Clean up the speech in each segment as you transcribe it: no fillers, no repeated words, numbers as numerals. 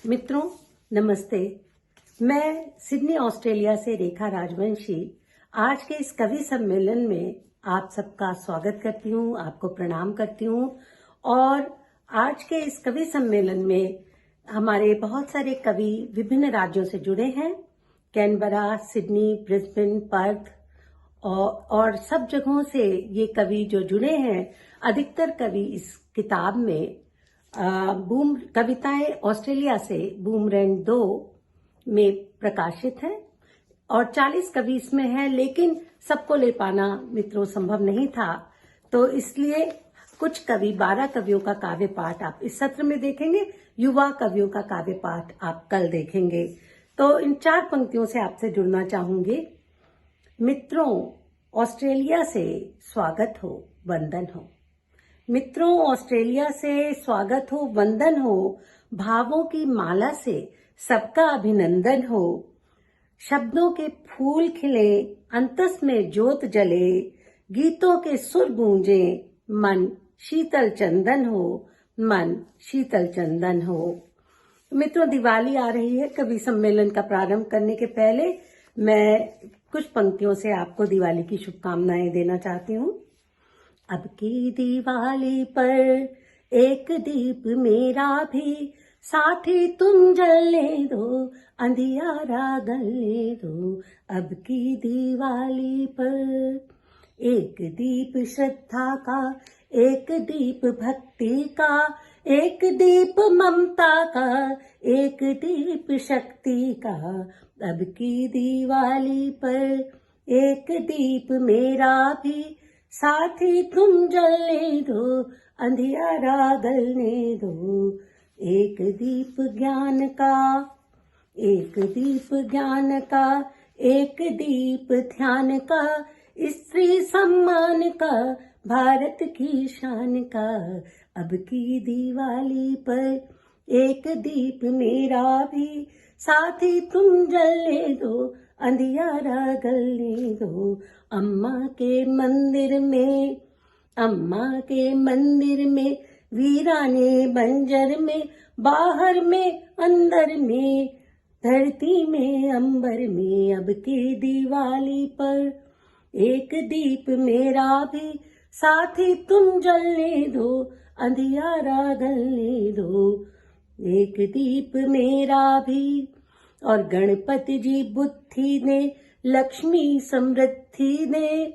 मित्रों नमस्ते। मैं सिडनी ऑस्ट्रेलिया से रेखा राजवंशी आज के इस कवि सम्मेलन में आप सबका स्वागत करती हूँ, आपको प्रणाम करती हूँ। और आज के इस कवि सम्मेलन में हमारे बहुत सारे कवि विभिन्न राज्यों से जुड़े हैं। कैनबरा, सिडनी, ब्रिस्बेन, पर्थ और सब जगहों से ये कवि जो जुड़े हैं। अधिकतर कवि इस किताब में बूम कविताएं ऑस्ट्रेलिया से बूमरैंड 2 में प्रकाशित है और 40 कवि इसमें हैं, लेकिन सबको ले पाना मित्रों संभव नहीं था। तो इसलिए कुछ कवि 12 कवियों का काव्य पाठ आप इस सत्र में देखेंगे, युवा कवियों का काव्य पाठ आप कल देखेंगे। तो इन 4 पंक्तियों से आपसे जुड़ना चाहूंगी। मित्रों, ऑस्ट्रेलिया से स्वागत हो, वंदन हो। मित्रों, ऑस्ट्रेलिया से स्वागत हो, वंदन हो। भावों की माला से सबका अभिनंदन हो। शब्दों के फूल खिले, अंतस में ज्योत जले, गीतों के सुर गूंजे, मन शीतल चंदन हो, मन शीतल चंदन हो। मित्रों, दिवाली आ रही है। कवि सम्मेलन का प्रारंभ करने के पहले मैं कुछ पंक्तियों से आपको दिवाली की शुभकामनाएं देना चाहती हूँ। अब की दिवाली पर एक दीप मेरा भी, साथी तुम जलने दो, अंधियारा गलने दो। अब की दिवाली पर एक दीप श्रद्धा का, एक दीप भक्ति का, एक दीप ममता का, एक दीप शक्ति का। अब की दिवाली पर एक दीप मेरा भी, साथी तुम जलने दो, अंधियारा गलने दो। एक दीप ज्ञान का, एक दीप ज्ञान का, एक दीप ध्यान का, स्त्री सम्मान का, भारत की शान का। अब की दिवाली पर एक दीप मेरा भी, साथी तुम जलने दो, अंधियारा गलने दो। अम्मा के मंदिर में, अम्मा के मंदिर में, वीराने बंजर में, बाहर में अंदर में, धरती में अंबर में। अब की दिवाली पर एक दीप मेरा भी, साथी तुम जलने दो, अंधियारा गलने दो। एक दीप मेरा भी। और गणपति जी बुद्धि ने, लक्ष्मी समृद्धि ने,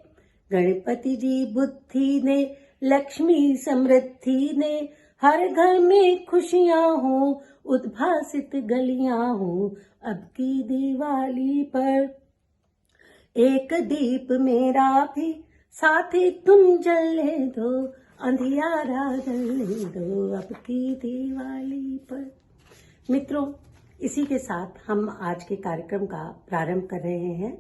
गणपति जी बुद्धि ने, लक्ष्मी समृद्धि ने, हर घर में खुशियां हो, उद्भासित गलियां हो। अब की दिवाली पर एक दीप मेरा भी, साथी तुम जलने दो, अंधियारा गलने दो। अब की दिवाली पर। मित्रों, इसी के साथ हम आज के कार्यक्रम का प्रारंभ कर रहे हैं।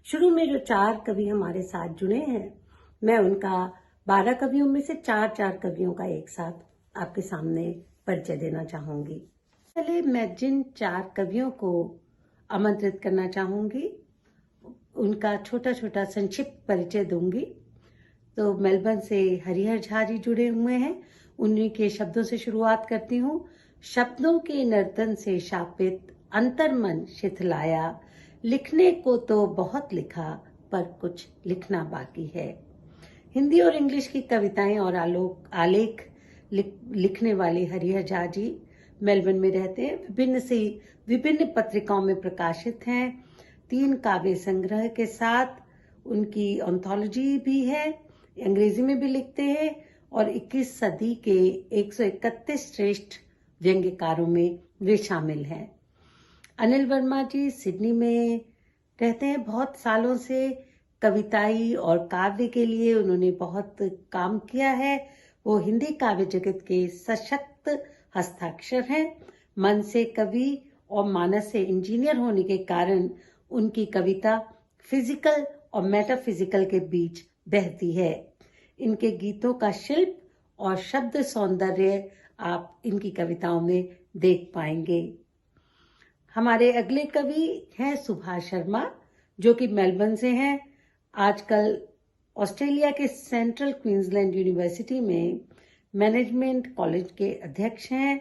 शुरू में जो 4 कवि हमारे साथ जुड़े हैं, मैं उनका 12 कवियों में से 4 कवियों का एक साथ आपके सामने परिचय देना चाहूंगी। पहले मैं जिन 4 कवियों को आमंत्रित करना चाहूंगी, उनका छोटा छोटा संक्षिप्त परिचय दूंगी। तो मेलबर्न से हरिहर झा जी जुड़े हुए हैं, उन्हीं के शब्दों से शुरुआत करती हूँ। शब्दों के नर्तन से शापित अंतर्मन शिथिलाया, लिखने को तो बहुत लिखा पर कुछ लिखना बाकी है। हिंदी और इंग्लिश की कविताएं और आलेख लिखने वाले हरिहर झा जी मेलबर्न में रहते हैं। विभिन्न पत्रिकाओं में प्रकाशित हैं। 3 काव्य संग्रह के साथ उनकी एंथोलॉजी भी है, अंग्रेजी में भी लिखते हैं और 21 सदी के 131 श्रेष्ठ व्यंग्यकारों में वे शामिल हैं। अनिल वर्मा जी सिडनी में रहते हैं। बहुत सालों से कविताई और काव्य के लिए उन्होंने बहुत काम किया है। वो हिंदी काव्य जगत के सशक्त हस्ताक्षर हैं। मन से कवि और मानस से इंजीनियर होने के कारण उनकी कविता फिजिकल और मेटाफिजिकल के बीच बहती है। इनके गीतों का शिल्प और शब्द सौंदर्य आप इनकी कविताओं में देख पाएंगे। हमारे अगले कवि हैं सुभाष शर्मा, जो कि मेलबर्न से हैं। आजकल ऑस्ट्रेलिया के सेंट्रल क्वींसलैंड यूनिवर्सिटी में मैनेजमेंट कॉलेज के अध्यक्ष हैं।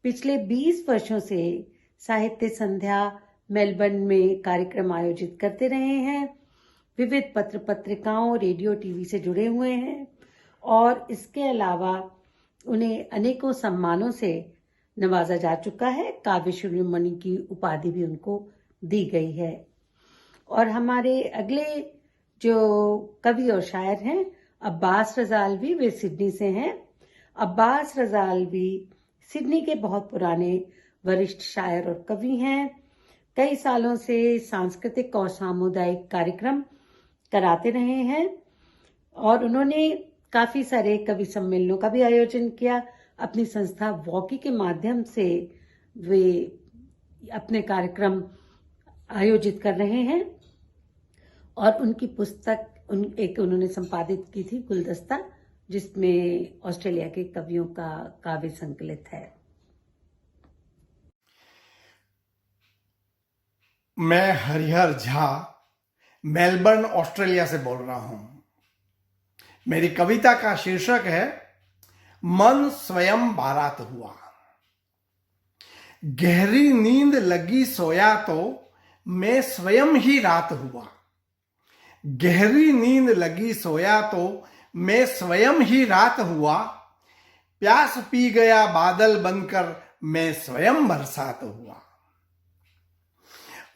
पिछले 20 वर्षों से साहित्य संध्या मेलबर्न में कार्यक्रम आयोजित करते रहे हैं। विविध पत्र पत्रिकाओं, रेडियो, टीवी से जुड़े हुए हैं और इसके अलावा उन्हें अनेकों सम्मानों से नवाजा जा चुका है। काव्य शिरोमणि की उपाधि भी उनको दी गई है। और हमारे अगले जो कवि और शायर हैं अब्बास रज़ालवी, वे सिडनी से हैं। अब्बास रज़ालवी सिडनी के बहुत पुराने वरिष्ठ शायर और कवि हैं। कई सालों से सांस्कृतिक और सामुदायिक कार्यक्रम कराते रहे हैं और उन्होंने काफी सारे कवि सम्मेलनों का भी आयोजन किया। अपनी संस्था वॉकी के माध्यम से वे अपने कार्यक्रम आयोजित कर रहे हैं और उनकी पुस्तक एक उन्होंने संपादित की थी, गुलदस्ता, जिसमें ऑस्ट्रेलिया के कवियों का काव्य संकलित है। मैं हरिहर झा मेलबर्न ऑस्ट्रेलिया से बोल रहा हूं। मेरी कविता का शीर्षक है मन स्वयं बारात हुआ। गहरी नींद लगी सोया तो मैं स्वयं ही रात हुआ। गहरी नींद लगी सोया तो मैं स्वयं ही रात हुआ। प्यास पी गया बादल बनकर मैं स्वयं बरसात हुआ।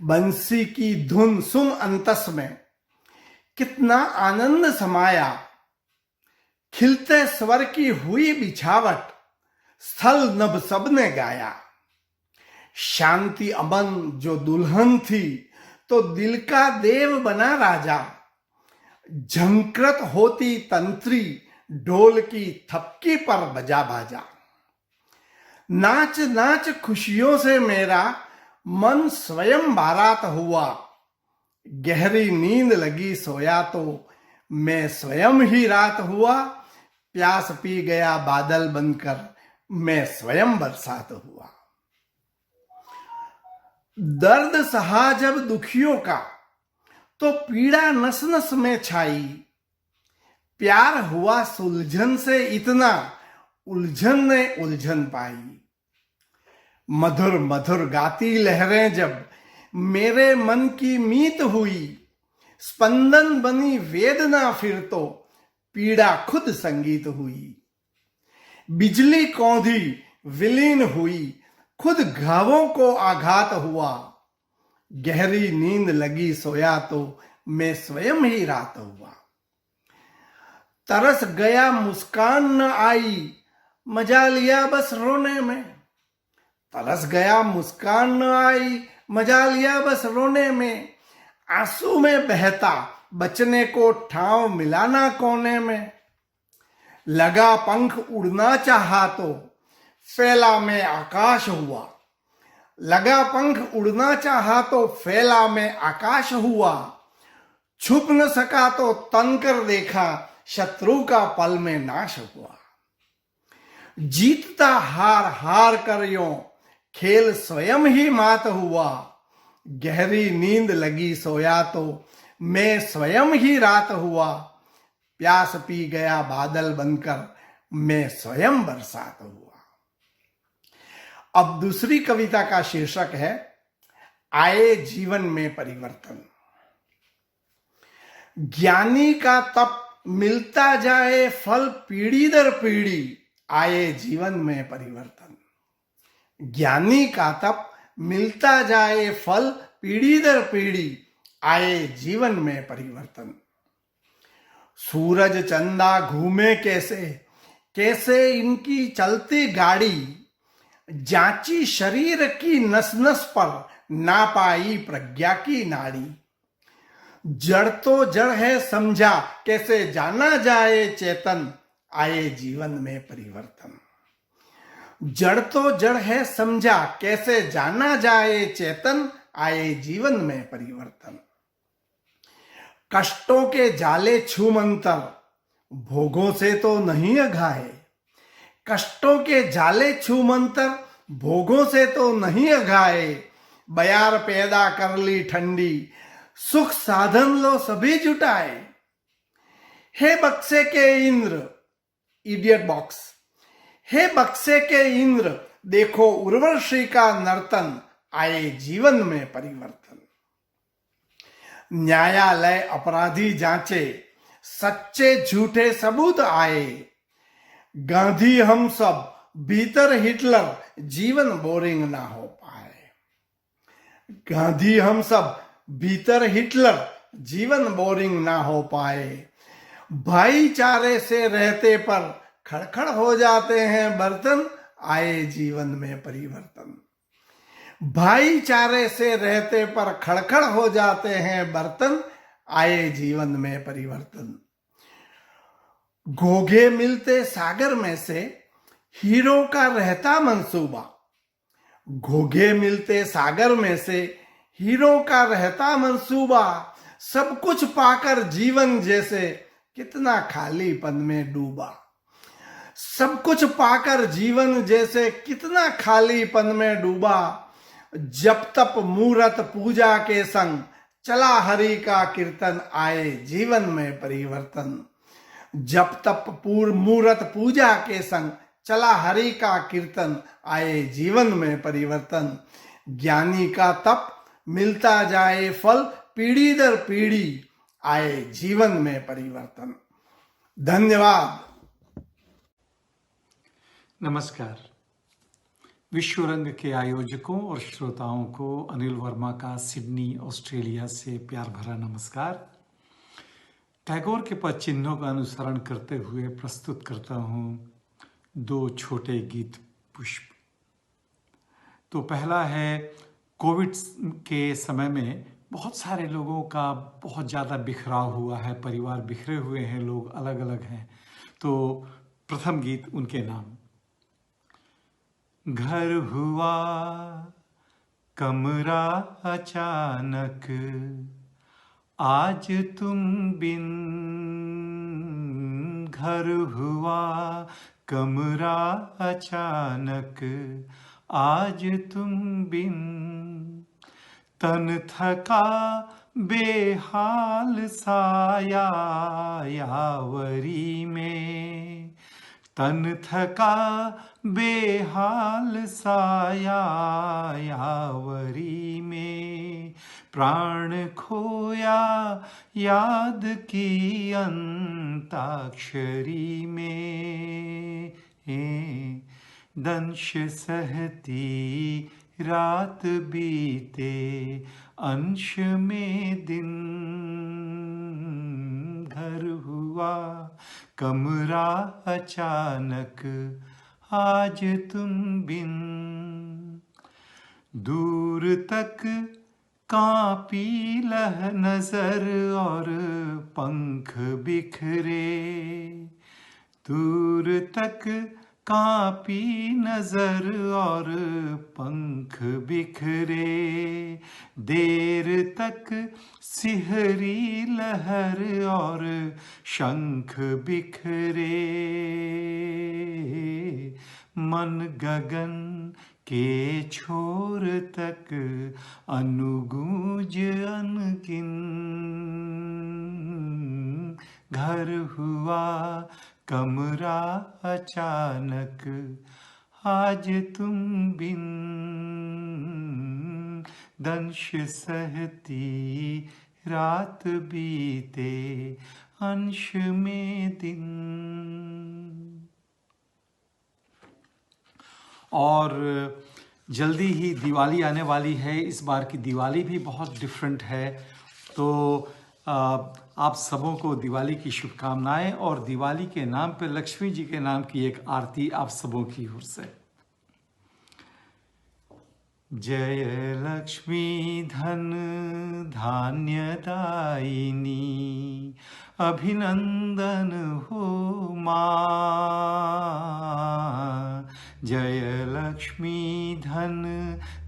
बंसी की धुन सुन अंतस में कितना आनंद समाया। खिलते स्वर की हुई बिछावट स्थल नभ सबने गाया। शांति अमन जो दुल्हन थी तो दिल का देव बना राजा। झंकृत होती तंत्री ढोल की थपकी पर बजा बाजा। नाच नाच खुशियों से मेरा मन स्वयं बारात हुआ। गहरी नींद लगी सोया तो मैं स्वयं ही रात हुआ। प्यास पी गया बादल बनकर मैं स्वयं बरसात हुआ। दर्द सहा जब दुखियों का तो पीड़ा नस नस में छाई। प्यार हुआ सुलझन से इतना उलझन ने उलझन पाई। मधुर मधुर गाती लहरें जब मेरे मन की मीत हुई। स्पंदन बनी वेदना फिर तो पीड़ा खुद संगीत हुई। बिजली कौंधी विलीन हुई खुद घावों को आघात हुआ। गहरी नींद लगी सोया तो मैं स्वयं ही रात हुआ। तरस गया मुस्कान न आई मजा लिया बस रोने में। तरस गया मुस्कान न आई मजा लिया बस रोने में। आंसू में बहता बचने को ठाव मिलाना कोने में। लगा पंख उड़ना चाहा तो फैला में आकाश हुआ। लगा पंख उड़ना चाहा तो फैला में आकाश हुआ। छुप न सका तो तन कर देखा शत्रु का पल में नाश हुआ। जीतता हार हार कर यों खेल स्वयं ही मात हुआ। गहरी नींद लगी सोया तो मैं स्वयं ही रात हुआ। प्यास पी गया बादल बनकर मैं स्वयं बरसात हुआ। अब दूसरी कविता का शीर्षक है आए जीवन में परिवर्तन। ज्ञानी का तप मिलता जाए फल पीढ़ी दर पीढ़ी। आए जीवन में परिवर्तन। ज्ञानी का तप मिलता जाए फल पीढ़ी दर पीढ़ी। आए जीवन में परिवर्तन। सूरज चंदा घूमे कैसे कैसे इनकी चलती गाड़ी। जांची शरीर की नस नस पर ना पाई प्रज्ञा की नाड़ी। जड़ तो जड़ है समझा कैसे जाना जाए चेतन। आए जीवन में परिवर्तन। जड़ तो जड़ है समझा कैसे जाना जाए चेतन। आए जीवन में परिवर्तन। कष्टों के जाले छूमंतर भोगों से तो नहीं अघाए। कष्टों के जाले छूमंतर भोगों से तो नहीं अघाए। बयार पैदा कर ली ठंडी सुख साधन लो सभी जुटाए। हे बक्से के इंद्र, इडियट बॉक्स, हे बक्से के इंद्र देखो उर्वशी का नर्तन, आए जीवन में परिवर्तन। न्यायालय अपराधी जांचे, सच्चे झूठे सबूत आए। गांधी हम सब, भीतर हिटलर, जीवन बोरिंग ना हो पाए। गांधी हम सब, भीतर हिटलर, जीवन बोरिंग ना हो पाए। भाईचारे से रहते पर खड़खड़ हो जाते हैं बर्तन, आए जीवन में परिवर्तन। भाईचारे से रहते पर खड़खड़ हो जाते हैं बर्तन, आए जीवन में परिवर्तन। घोंघे मिलते सागर में से, हीरो का रहता मंसूबा। घोंघे मिलते सागर में से, हीरो का रहता मंसूबा। सब कुछ पाकर जीवन जैसे कितना खालीपन में डूबा। सब कुछ पाकर जीवन जैसे कितना खालीपन में डूबा। जप तप मूरत पूजा के संग, चला हरि का कीर्तन, आए जीवन में परिवर्तन। जप तप मूरत पूजा के संग, चला हरि का कीर्तन, आए जीवन में परिवर्तन। ज्ञानी का तप मिलता जाए फल, पीढ़ी दर पीढ़ी, आए जीवन में परिवर्तन। धन्यवाद। नमस्कार। विश्व रंग के आयोजकों और श्रोताओं को अनिल वर्मा का सिडनी ऑस्ट्रेलिया से प्यार भरा नमस्कार। टैगोर के पद चिन्हों का अनुसरण करते हुए प्रस्तुत करता हूँ 2 छोटे गीत पुष्प। तो पहला है, कोविड के समय में बहुत सारे लोगों का बहुत ज़्यादा बिखराव हुआ है, परिवार बिखरे हुए हैं, लोग अलग अलग हैं। तो प्रथम गीत उनके नाम। घर हुआ कमरा अचानक, आज तुम बिन। घर हुआ कमरा अचानक, आज तुम बिन। तन थका बेहाल साया यावरी में। तन थका बेहाल साया यावरी में। प्राण खोया याद की अंताक्षरी में। दंश सहती रात बीते, अंश में दिन। घर हुआ कमरा अचानक, आज तुम बिन। दूर तक कांपी लह नजर और पंख बिखरे। दूर तक कांपी नजर और पंख बिखरे। देर तक सिहरी लहर और शंख बिखरे। मन गगन के छोर तक अनुगूंज अनगिन। घर हुआ कमरा अचानक, आज तुम बिन। दंश सहती रात बीते, अंश में दिन। और जल्दी ही दिवाली आने वाली है। इस बार की दिवाली भी बहुत डिफरेंट है। तो आप सबों को दिवाली की शुभकामनाएं, और दिवाली के नाम पे लक्ष्मी जी के नाम की एक आरती आप सबों की ओर से। जय लक्ष्मी धन धान्य दायिनी, अभिनंदन हो माँ। जय लक्ष्मी धन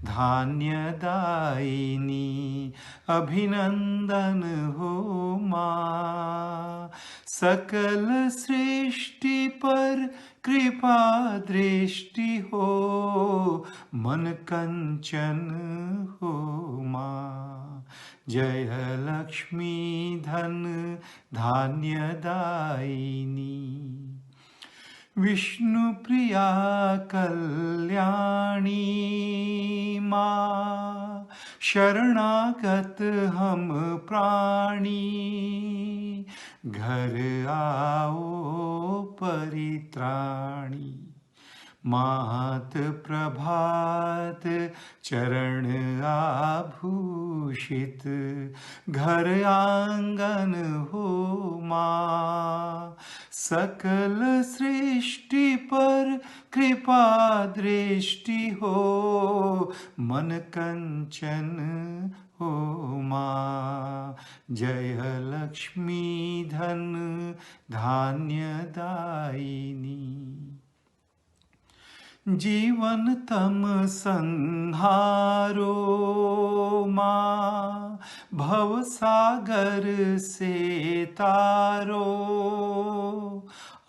धान्य दायिनी, अभिनंदन हो माँ। सकल सृष्टि पर कृपा दृष्टि हो, मन कंचन हो माँ। जय लक्ष्मी धन धान्य दायिनी। विष्णुप्रिया कल्याणी माँ, शरणागत हम प्राणी, घर आओ परित्राणी। मात प्रभात चरण आभूषित, घर आंगन हो माँ। सकल सृष्टि पर कृपा दृष्टि हो, मन कंचन हो माँ। जय लक्ष्मी धन धान्य दायिनी। जीवन तम संहारो माँ, भव सागर से तारो।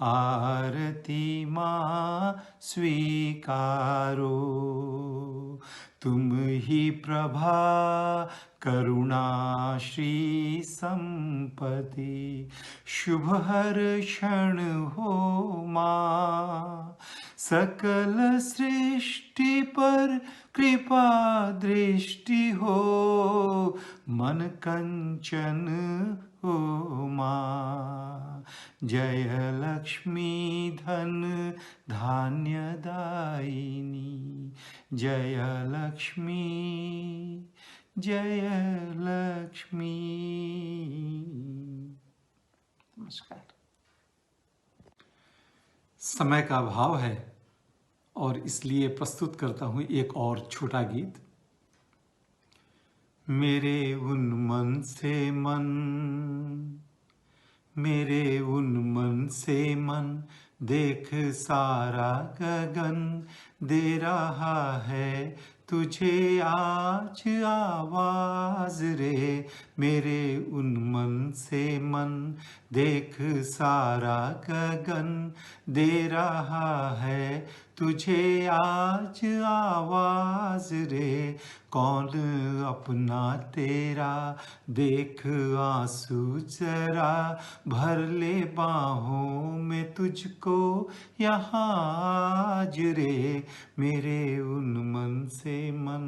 आरती माँ स्वीकारो, तुम ही प्रभा करुणा श्री संपत्ति। शुभ हर क्षण हो माँ, सकल सृष्टि पर कृपा दृष्टि हो, मन कंचन हो माँ। जय लक्ष्मी धन धान्य दायिनी। जय लक्ष्मी, जय लक्ष्मी। नमस्कार। समय का अभाव है और इसलिए प्रस्तुत करता हूं एक और छोटा गीत। मेरे उन मन से मन, मेरे उन मन से मन, देख सारा गगन दे रहा है तुझे आज आवाज रे। मेरे उन मन से मन, देख सारा गगन दे रहा है तुझे आज आवाज रे। कौन अपना तेरा, देख आंसू जरा, भर ले बाहों में तुझको यहाँ आज रे। मेरे उन मन से मन,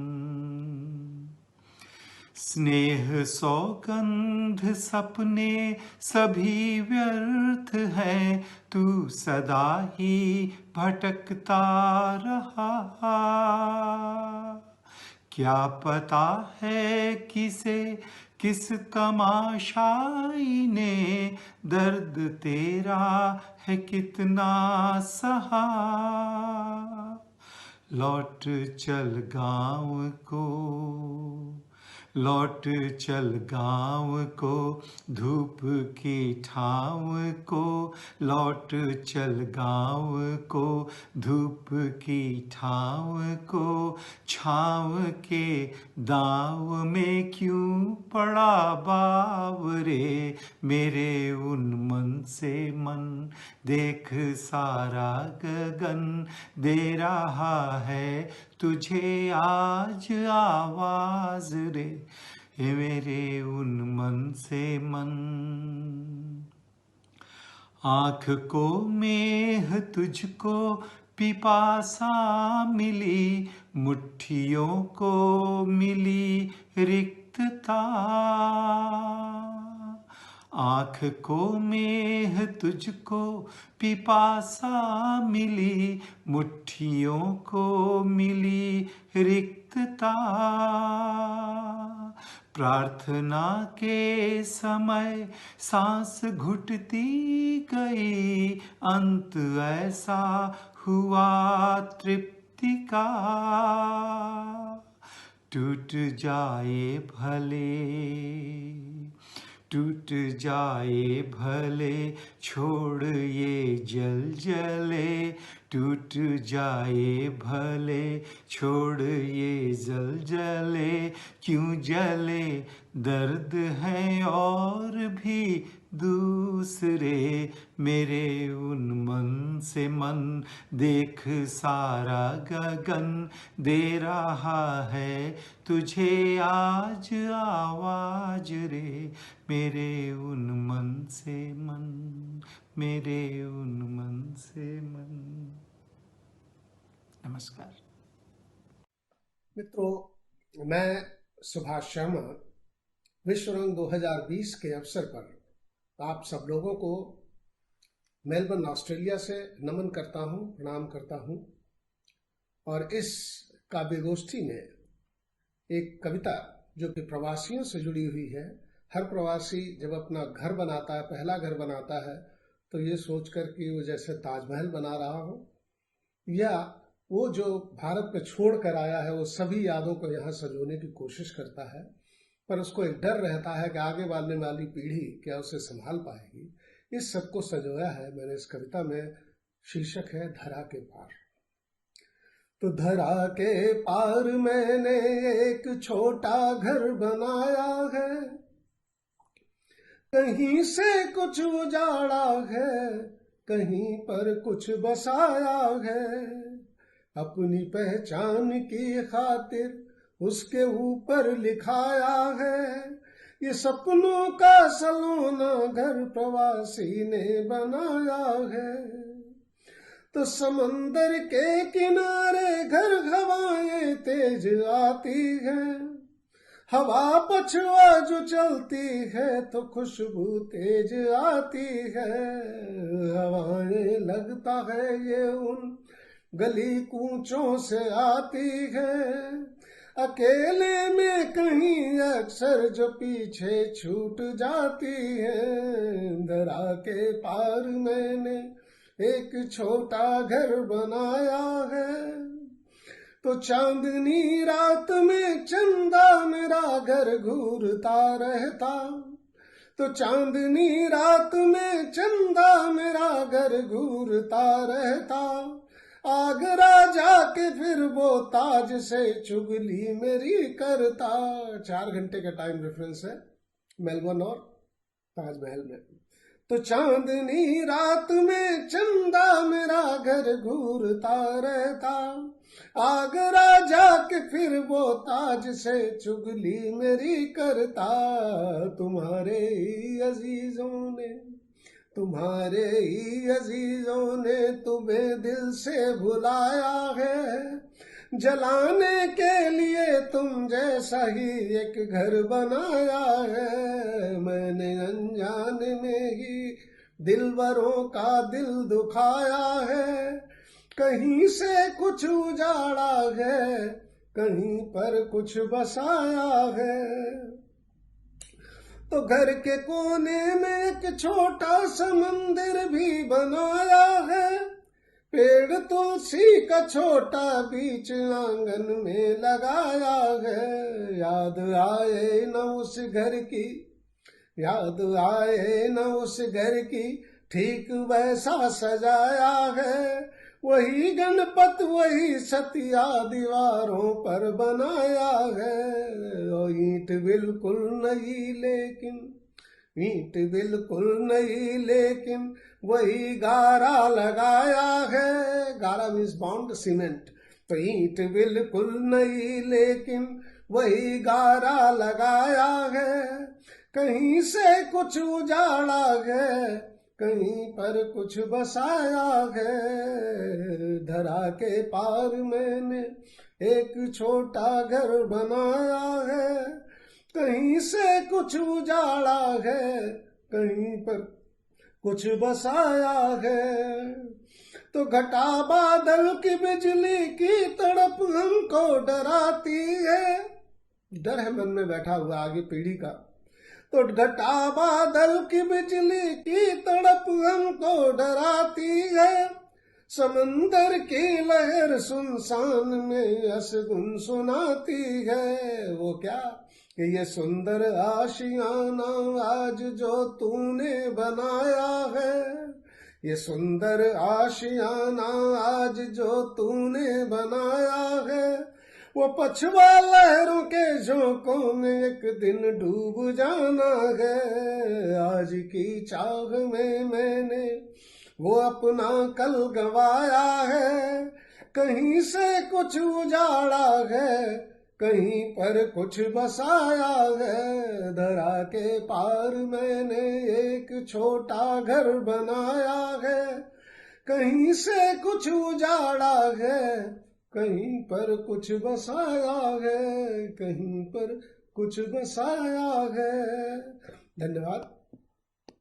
स्नेह सौगंध सपने सभी व्यर्थ है, तू सदा ही भटकता रहा। क्या पता है किसे किस तमाशाई ने दर्द तेरा है कितना सहा। लौट चल गाँव को, लौट चल गाँव को, धूप की ठाव को। लौट चल गाँव को, धूप की ठाव को। छाँव के दाव में क्यों पड़ा बावरे। मेरे उन मन से मन, देख सारा गगन दे रहा है तुझे आज आवाज रे। हे मेरे उन मन से मन, आँख को मेह तुझको पिपासा मिली, मुट्ठियों को मिली रिक्तता। आँख को मेह तुझको पिपासा मिली, मुट्ठियों को मिली रिक्तता। प्रार्थना के समय सांस घुटती गई, अंत ऐसा हुआ तृप्ति का। टूट जाए भले, टूट जाए भले, छोड़ ये जल जले। टूट जाए भले, छोड़ ये जल जले। क्यों जले, दर्द है और भी दूसरे। मेरे उन मन से मन, देख सारा गगन दे रहा है तुझे आज आवाज रे। मेरे उन मन से मन, मेरे उन मन से मन। नमस्कार मित्रों, मैं सुभाष शर्मा विश्व रंग 2020 के अवसर पर आप सब लोगों को मेलबर्न ऑस्ट्रेलिया से नमन करता हूं, प्रणाम करता हूं। और इस काव्य गोष्ठी में एक कविता जो कि प्रवासियों से जुड़ी हुई है। हर प्रवासी जब अपना घर बनाता है, पहला घर बनाता है, तो ये सोचकर कि वो जैसे ताजमहल बना रहा हो, या वो जो भारत पे छोड़ कर आया है वो सभी यादों को यहाँ सजोने की कोशिश करता है, पर उसको एक डर रहता है कि आगे वाले वाली पीढ़ी क्या उसे संभाल पाएगी। इस सब को सजोया है मैंने इस कविता में। शीर्षक है धरा के पार। तो धरा के पार मैंने एक छोटा घर बनाया है, कहीं से कुछ उजाड़ा है, कहीं पर कुछ बसाया है। अपनी पहचान की खातिर उसके ऊपर लिखाया है, ये सपनों का सलोना घर प्रवासी ने बनाया है। तो समंदर के किनारे घर हवाएं तेज आती हैं, हवा पछुआ जो चलती है तो खुशबू तेज आती है। हवाएं लगता है ये उन गली कूचों से आती है, अकेले में कहीं अक्सर जो पीछे छूट जाती है। धरा के पार मैंने एक छोटा घर बनाया है, तो चांदनी रात में चंदा मेरा घर घूरता रहता। तो चांदनी रात में चंदा मेरा घर घूरता रहता। आगरा जाके फिर वो ताज से चुगली मेरी करता। 4 घंटे का टाइम रेफरेंस है मेलबर्न और ताजमहल में। तो चांदनी रात में चंदा मेरा घर घूरता रहता। आगरा जाके फिर वो ताज से चुगली मेरी करता। तुम्हारे ही अजीजों ने तुम्हें दिल से बुलाया है, जलाने के लिए तुम जैसा ही एक घर बनाया है। मैंने अनजान में ही दिलबरों का दिल दुखाया है, कहीं से कुछ उजाड़ा है, कहीं पर कुछ बसाया है। तो घर के कोने में एक छोटा सा मंदिर भी बनाया है, पेड़ तुलसी का छोटा बीच आंगन में लगाया है। याद आए न उस घर की ठीक वैसा सजाया है। वही गणपत वही सतिया दीवारों पर बनाया है। ओ ईंट बिल्कुल नहीं लेकिन वही गारा लगाया है। गारा मीन्स बाउंड सीमेंट। तो ईंट बिल्कुल नहीं लेकिन वही गारा लगाया है। कहीं से कुछ उजाड़ा है, कहीं पर कुछ बसाया है। धरा के पार मैंने एक छोटा घर बनाया है, कहीं से कुछ उजाड़ा है, कहीं पर कुछ बसाया है। तो घटा बादल की बिजली की तड़प हमको डराती है। डर है मन में बैठा हुआ आगे पीढ़ी का। तो घटा बादल की बिजली की तड़प हमको डराती है। समंदर की लहर सुनसान में असगुन सुनाती है। वो क्या कि ये सुंदर आशियाना आज जो तूने बनाया है, ये सुंदर आशियाना आज जो तूने बनाया है, वो पछुआ लहरों के झोंकों में एक दिन डूब जाना है। आज की चाह में मैंने वो अपना कल गवाया है, कहीं से कुछ उजाड़ा है, कहीं पर कुछ बसाया है। धरा के पार मैंने एक छोटा घर बनाया है। कहीं से कुछ उजाड़ा है, कहीं पर कुछ बसाया है, कहीं पर कुछ बसाया है। धन्यवाद।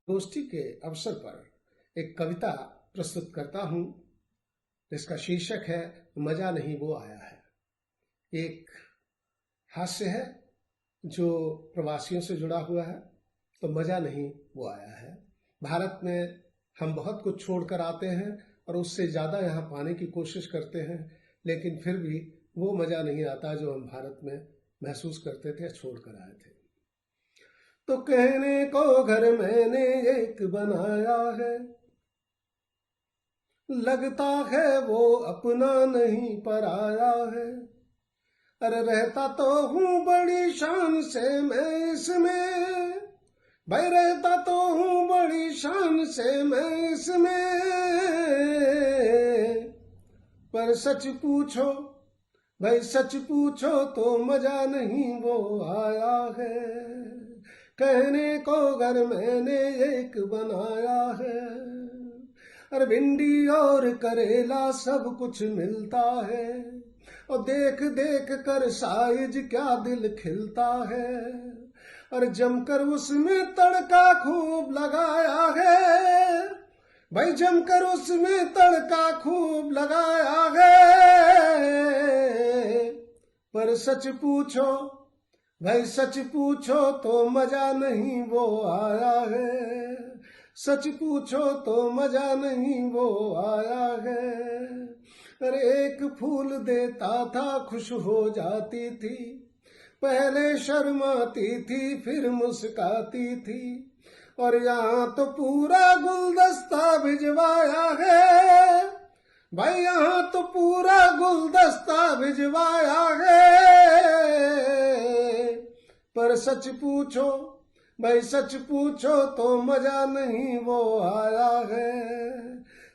गोष्ठी के अवसर पर एक कविता प्रस्तुत करता हूं जिसका शीर्षक है मजा नहीं वो आया है। एक हास्य है जो प्रवासियों से जुड़ा हुआ है। तो मजा नहीं वो आया है। भारत में हम बहुत कुछ छोड़कर आते हैं और उससे ज्यादा यहाँ पाने की कोशिश करते हैं, लेकिन फिर भी वो मजा नहीं आता जो हम भारत में महसूस करते थे, छोड़कर आए थे। तो कहने को घर मैंने एक बनाया है, लगता है वो अपना नहीं पराया है। अरे रहता तो हूँ बड़ी शान से मैं इसमें, भाई रहता तो हूँ बड़ी शान से मैं इसमें, पर सच पूछो भाई सच पूछो तो मजा नहीं वो आया है। कहने को घर मैंने एक बनाया है। अरे भिंडी और करेला सब कुछ मिलता है, और देख देख कर साइज क्या दिल खिलता है। और जमकर उसमें तड़का खूब लगाया है, भाई जमकर उसमें तड़का खूब लगाया है। पर सच पूछो भाई सच पूछो तो मजा नहीं वो आया है। सच पूछो तो मजा नहीं वो आया है। अरे एक फूल देता था खुश हो जाती थी, पहले शर्माती थी फिर मुस्काती थी, और यहाँ तो पूरा गुलदस्ता भिजवाया है। भाई यहाँ तो पूरा गुलदस्ता भिजवाया है। पर सच पूछो भाई सच पूछो तो मजा नहीं वो आया है।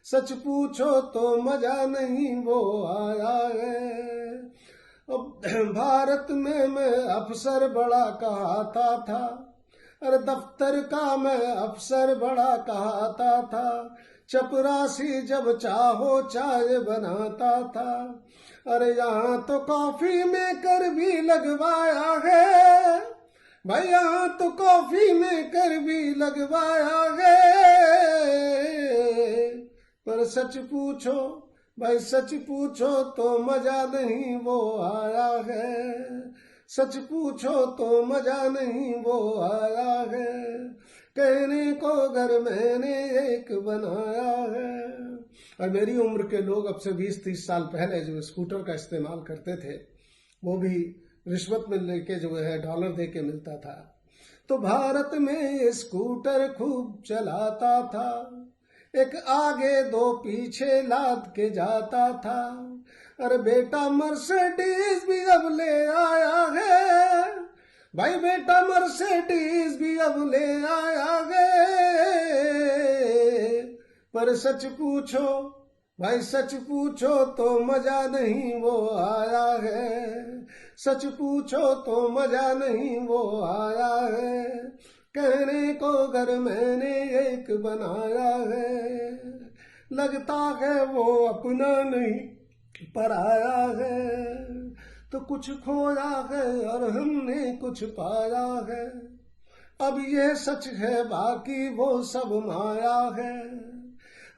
सच पूछो तो मजा नहीं वो आया है। अब भारत में मैं अफसर बड़ा कहता था, अरे दफ्तर का मैं अफसर बड़ा कहता था। चपरासी जब चाहो चाय बनाता था। अरे यहाँ तो कॉफी मेकर भी लगवाया है, भाई यहाँ तो कॉफी मेकर भी लगवाया है। पर सच पूछो भाई सच पूछो तो मजा नहीं वो आया है। सच पूछो तो मजा नहीं वो आया है। कहने को घर मैंने एक बनाया है। और मेरी उम्र के लोग अब से 20-30 साल पहले जो स्कूटर का इस्तेमाल करते थे, वो भी रिश्वत में लेके जो है डॉलर दे के मिलता था। तो भारत में स्कूटर खूब चलाता था, एक आगे दो पीछे लाद के जाता था। अरे बेटा मर्सिडीज भी अब ले आया है, भाई बेटा मर्सिडीज भी अब ले आया है। पर सच पूछो भाई सच पूछो तो मजा नहीं वो आया है। सच पूछो तो मजा नहीं वो आया है। कहने को घर मैंने एक बनाया है, लगता है वो अपना नहीं पराया है। तो कुछ खोया है और हमने कुछ पाया है। अब ये सच है बाकी वो सब माया है।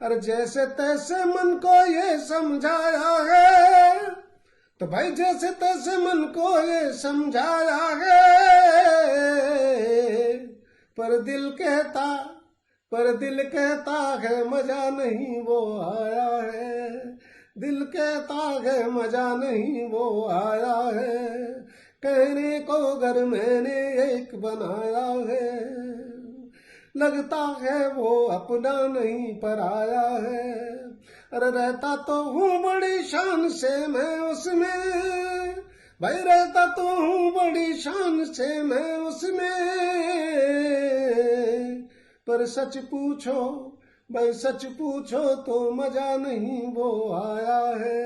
अरे जैसे तैसे मन को ये समझाया है, तो भाई जैसे तैसे मन को ये समझाया है। पर दिल कहता है मजा नहीं वो आया है। दिल कहता है मजा नहीं वो आया है। कहने को घर मैंने एक बनाया है, लगता है वो अपना नहीं पराया है। अरे रहता तो हूँ बड़ी शान से मैं उसमें, भाई रहता तो हूँ बड़ी शान से मैं उसमें। पर सच पूछो भाई सच पूछो तो मजा नहीं वो आया है।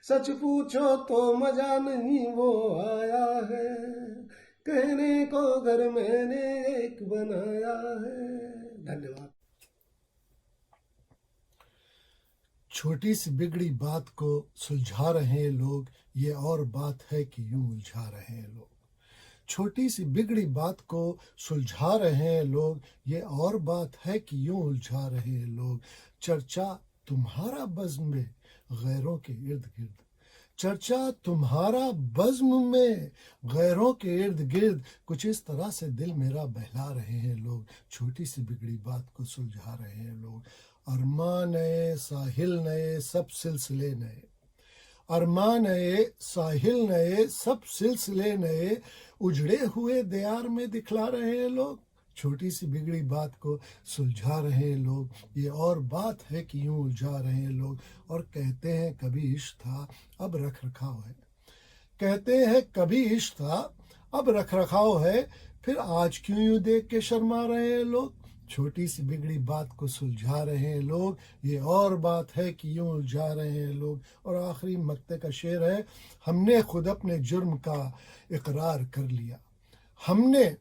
सच पूछो तो मजा नहीं वो आया है, कहने को घर मैंने एक बनाया है। धन्यवाद। छोटी सी बिगड़ी बात को सुलझा रहे हैं लोग, ये और बात है कि यूं उलझा रहे हैं लोग। छोटी सी बिगड़ी बात को सुलझा रहे हैं लोग, ये और बात है कि यूं उलझा रहे हैं लोग। चर्चा तुम्हारा बज़्म में गैरों के इर्द गिर्द, चर्चा तुम्हारा बज़्म में गैरों के इर्द गिर्द, कुछ इस तरह से दिल मेरा बहला रहे हैं लोग। छोटी सी बिगड़ी बात को सुलझा रहे हैं लोग। अरमान नए, साहिल नए, सब सिलसिले नए, अरमान नए, साहिल नए, सब सिलसिले नए, उजड़े हुए दयार में दिखला रहे हैं लोग। छोटी सी बिगड़ी बात को सुलझा रहे हैं लोग, ये और बात है कि यूं उलझा रहे हैं लोग। और कहते हैं कभी इश्क था अब रख रखाव है, कहते हैं कभी इश्क था अब रख रखाव है, फिर आज क्यों यूं देख के शर्मा रहे हैं लोग। छोटी सी बिगड़ी बात को सुलझा रहे हैं लोग, ये और बात है कि यूं उलझा रहे हैं लोग। और आखिरी मक्ते का शेर है, हमने खुद अपने जुर्म का इकरार कर लिया, हमने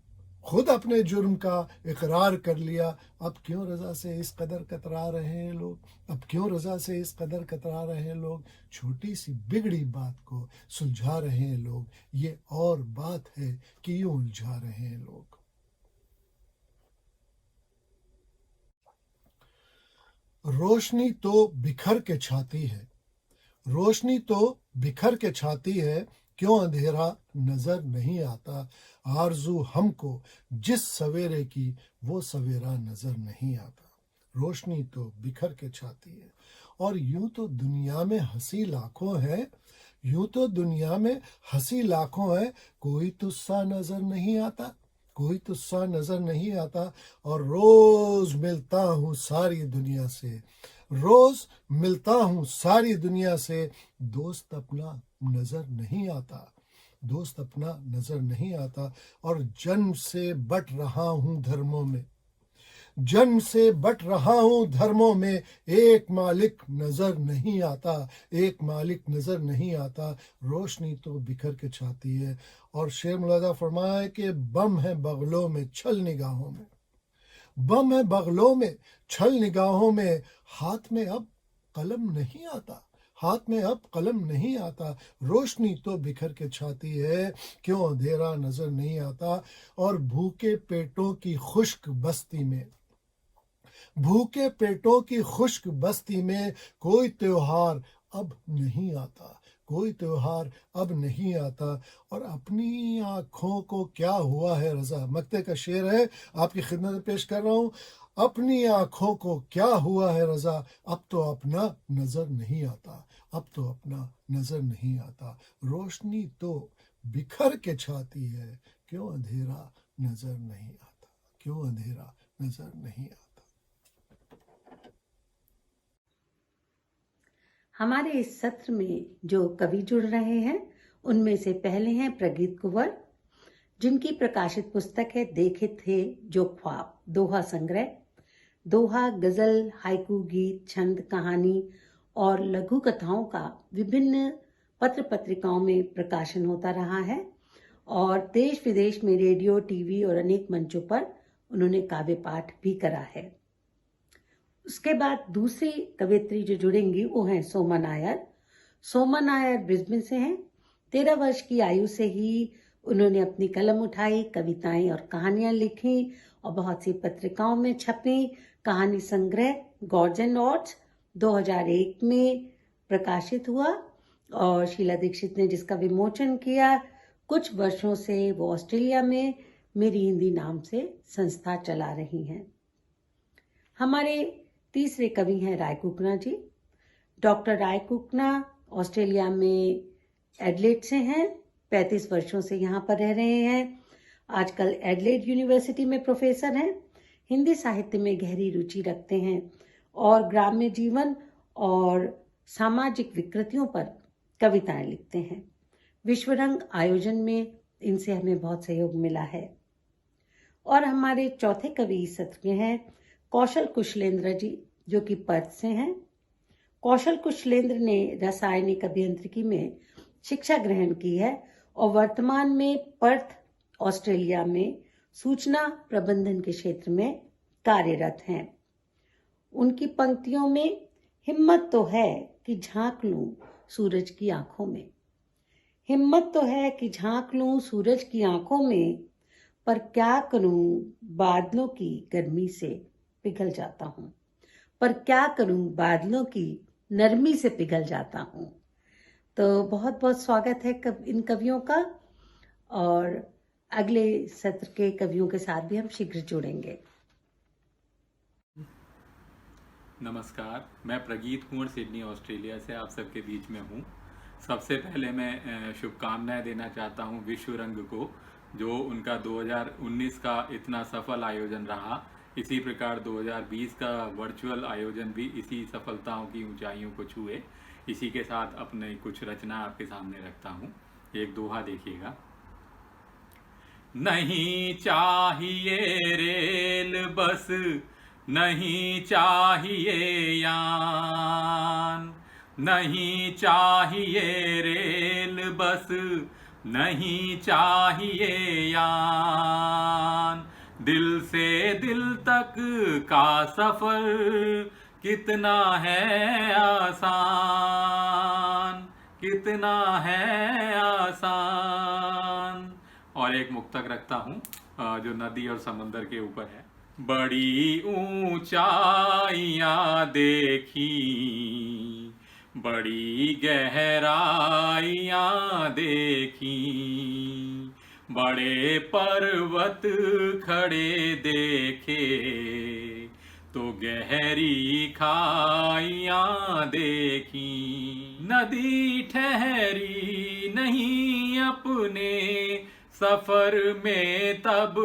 खुद अपने जुर्म का इकरार कर लिया, अब क्यों रजा से इस कदर कतरा रहे हैं लोग, अब क्यों रजा से इस कदर कतरा रहे हैं लोग। छोटी सी बिगड़ी बात को सुलझा रहे हैं लोग, ये और बात है कि यूं उलझा रहे हैं लोग। रोशनी तो बिखर के छाती है, रोशनी तो बिखर के छाती है, क्यों अंधेरा नजर नहीं आता। आरजू हमको जिस सवेरे की वो सवेरा नजर नहीं आता। रोशनी तो बिखर के छाती है। और यूं तो दुनिया में हंसी लाखों है, यूं तो दुनिया में हंसी लाखों है, कोई तुस्सा नजर नहीं आता, कोई तुस्सा नजर नहीं आता। और रोज मिलता हूँ सारी दुनिया से, रोज मिलता हूँ सारी दुनिया से, दोस्त अपना नजर नहीं आता, दोस्त अपना नजर नहीं आता। और जन्म से बट रहा हूँ धर्मों में, जन्म से बट रहा हूँ धर्मों में, एक मालिक नजर नहीं आता, एक मालिक नजर नहीं आता। रोशनी तो बिखर के छाती है। और शेर मुलाजा फरमाया कि बम है बगलों में छल निगाहों में, बम है बगलों में छल निगाहों में, हाथ में अब कलम नहीं आता, हाथ में अब कलम नहीं आता। रोशनी तो बिखर के छाती है, क्यों अंधेरा नजर नहीं आता। और भूखे पेटों की खुश्क बस्ती में, भूखे पेटों की खुश्क बस्ती में, कोई त्योहार अब नहीं आता, कोई त्योहार अब नहीं आता। और अपनी आंखों को क्या हुआ है रजा, मक्ते का शेर है, आपकी खिदमत में पेश कर रहा हूं। अपनी आंखों को क्या हुआ है रजा, अब तो अपना नजर नहीं आता, अब तो अपना नजर नहीं आता। रोशनी तो बिखर के छाती है, क्यों अंधेरा नजर नहीं आता, क्यों अंधेरा नजर नहीं आता। हमारे इस सत्र में जो कवि जुड़ रहे हैं उनमें से पहले हैं प्रगीत कुंवर, जिनकी प्रकाशित पुस्तक है देखे थे जो ख्वाब, दोहा संग्रह। दोहा, गजल, हाइकू, गीत, छंद, कहानी और लघु कथाओं का विभिन्न पत्र पत्रिकाओं में प्रकाशन होता रहा है और देश विदेश में रेडियो, टीवी और अनेक मंचों पर उन्होंने काव्य पाठ भी करा है। उसके बाद दूसरी कवियत्री जो जुड़ेंगी वो हैं सोमा नायर। सोमा नायर ब्रिस्बेन से हैं। 13 वर्ष की आयु से ही उन्होंने अपनी कलम उठाई, कविताएं और कहानियां लिखी और बहुत सी पत्रिकाओं में छपी। कहानी संग्रह गॉर्जन ऑर्ड्स 2001 में प्रकाशित हुआ और शीला दीक्षित ने जिसका विमोचन किया। कुछ वर्षों से वो ऑस्ट्रेलिया में मेरी हिंदी नाम से संस्था चला रही हैं। हमारे तीसरे कवि हैं राय कुकना जी। डॉक्टर राय कुकना ऑस्ट्रेलिया में एडलेड से हैं, 35 वर्षों से यहाँ पर रह रहे हैं। आजकल एडलेड यूनिवर्सिटी में प्रोफेसर हैं। हिंदी साहित्य में गहरी रुचि रखते हैं और ग्राम्य जीवन और सामाजिक विकृतियों पर कविताएं लिखते हैं। विश्वरंग आयोजन में इनसे हमें बहुत सहयोग मिला है। और हमारे चौथे कवि इस सत्र के हैं कौशल कुशलेंद्र जी, जो कि पर्थ से हैं। कौशल कुशलेंद्र ने रासायनिक अभियांत्रिकी में शिक्षा ग्रहण की है और वर्तमान में पर्थ, ऑस्ट्रेलिया में सूचना प्रबंधन के क्षेत्र में कार्यरत हैं। उनकी पंक्तियों में हिम्मत तो है कि झांक लूं सूरज की आंखों में, हिम्मत तो है कि झांक लूं सूरज की आंखों में, पर क्या करूं बादलों की गर्मी से पिघल जाता हूं, पर क्या करूं बादलों की नरमी से पिघल जाता हूं। तो बहुत बहुत स्वागत है इन कवियों का, और अगले सत्र के कवियों के साथ भी हम शीघ्र जुड़ेंगे। नमस्कार, मैं प्रगीत कुंवर सिडनी ऑस्ट्रेलिया से आप सबके बीच में हूँ। सबसे पहले मैं शुभकामनाएं देना चाहता हूँ विश्व रंग को, जो उनका 2019 का इतना सफल आयोजन रहा। इसी प्रकार 2020 का वर्चुअल आयोजन भी इसी सफलताओं की ऊंचाइयों को छुए। इसी के साथ अपने कुछ रचना आपके सामने रखता हूँ। एक दोहा देखिएगा। नहीं चाहिए रेल बस, नहीं चाहिए यान, नहीं चाहिए रेल बस, नहीं चाहिए यान, दिल से दिल तक का सफर कितना है आसान, कितना है आसान। और एक मुक्तक रखता हूँ जो नदी और समंदर के ऊपर है। बड़ी ऊंचाइयां देखी, बड़ी गहराइयां देखी, बड़े पर्वत खड़े देखे, तो गहरी खाइयां देखी। नदी ठहरी नहीं अपने सफर में तब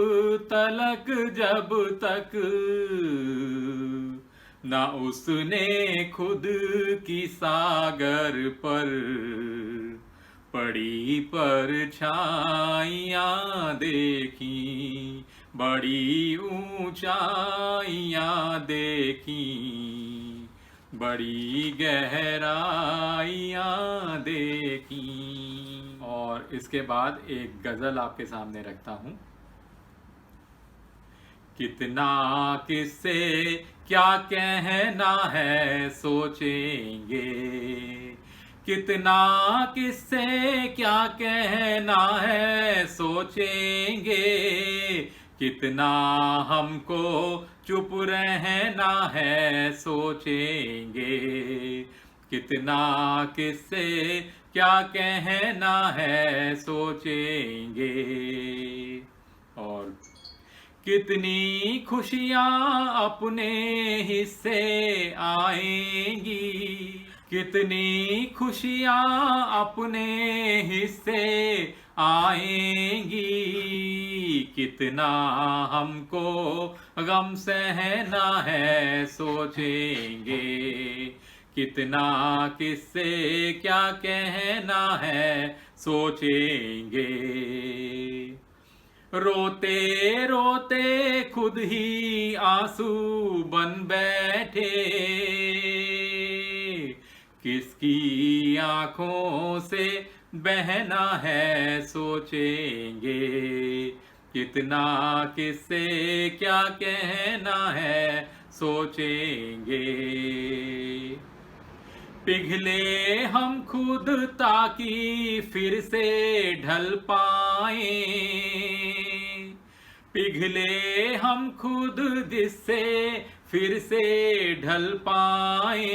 तलक जब तक ना उसने खुद की सागर पर पड़ी परछाइयां देखी, बड़ी ऊंचाइयां देखी, बड़ी गहराइयां देखी। और इसके बाद एक गजल आपके सामने रखता हूं। कितना किससे क्या कहना है सोचेंगे, कितना किससे क्या कहना है सोचेंगे, कितना हमको चुप रहना है सोचेंगे, कितना किससे क्या कहना है सोचेंगे। और कितनी खुशियां अपने हिस्से आएंगी, कितनी खुशियां अपने हिस्से आएंगी, कितना हमको गम सहना है सोचेंगे, कितना किससे क्या कहना है सोचेंगे। रोते रोते खुद ही आंसू बन बैठे, किसकी आंखों से बहना है सोचेंगे, कितना किससे क्या कहना है सोचेंगे। पिघले हम खुद ताकि फिर से ढल पाए, पिघले हम खुद जिससे फिर से ढल पाए,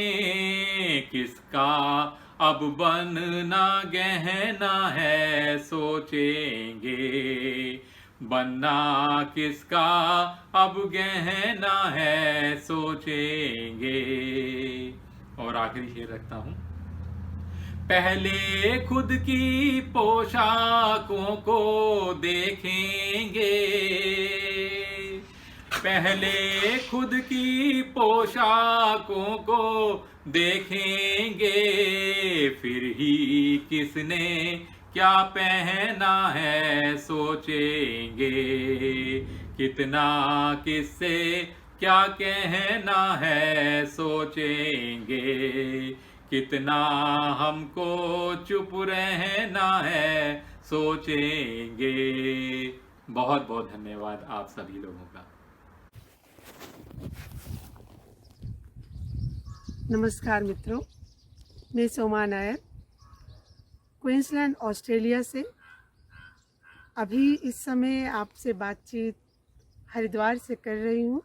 किसका अब बनना गहना है सोचेंगे, बनना किसका अब गहना है सोचेंगे। और आखिरी शेर रखता हूं। पहले खुद की पोशाकों को देखेंगे, पहले खुद की पोशाकों को देखेंगे, फिर ही किसने क्या पहना है सोचेंगे, कितना किससे क्या कहना है सोचेंगे, कितना हमको चुप रहना है सोचेंगे। बहुत बहुत धन्यवाद आप सभी लोगों का। नमस्कार मित्रों, मैं सोमा नायर क्वींसलैंड ऑस्ट्रेलिया से। अभी इस समय आपसे बातचीत हरिद्वार से कर रही हूँ।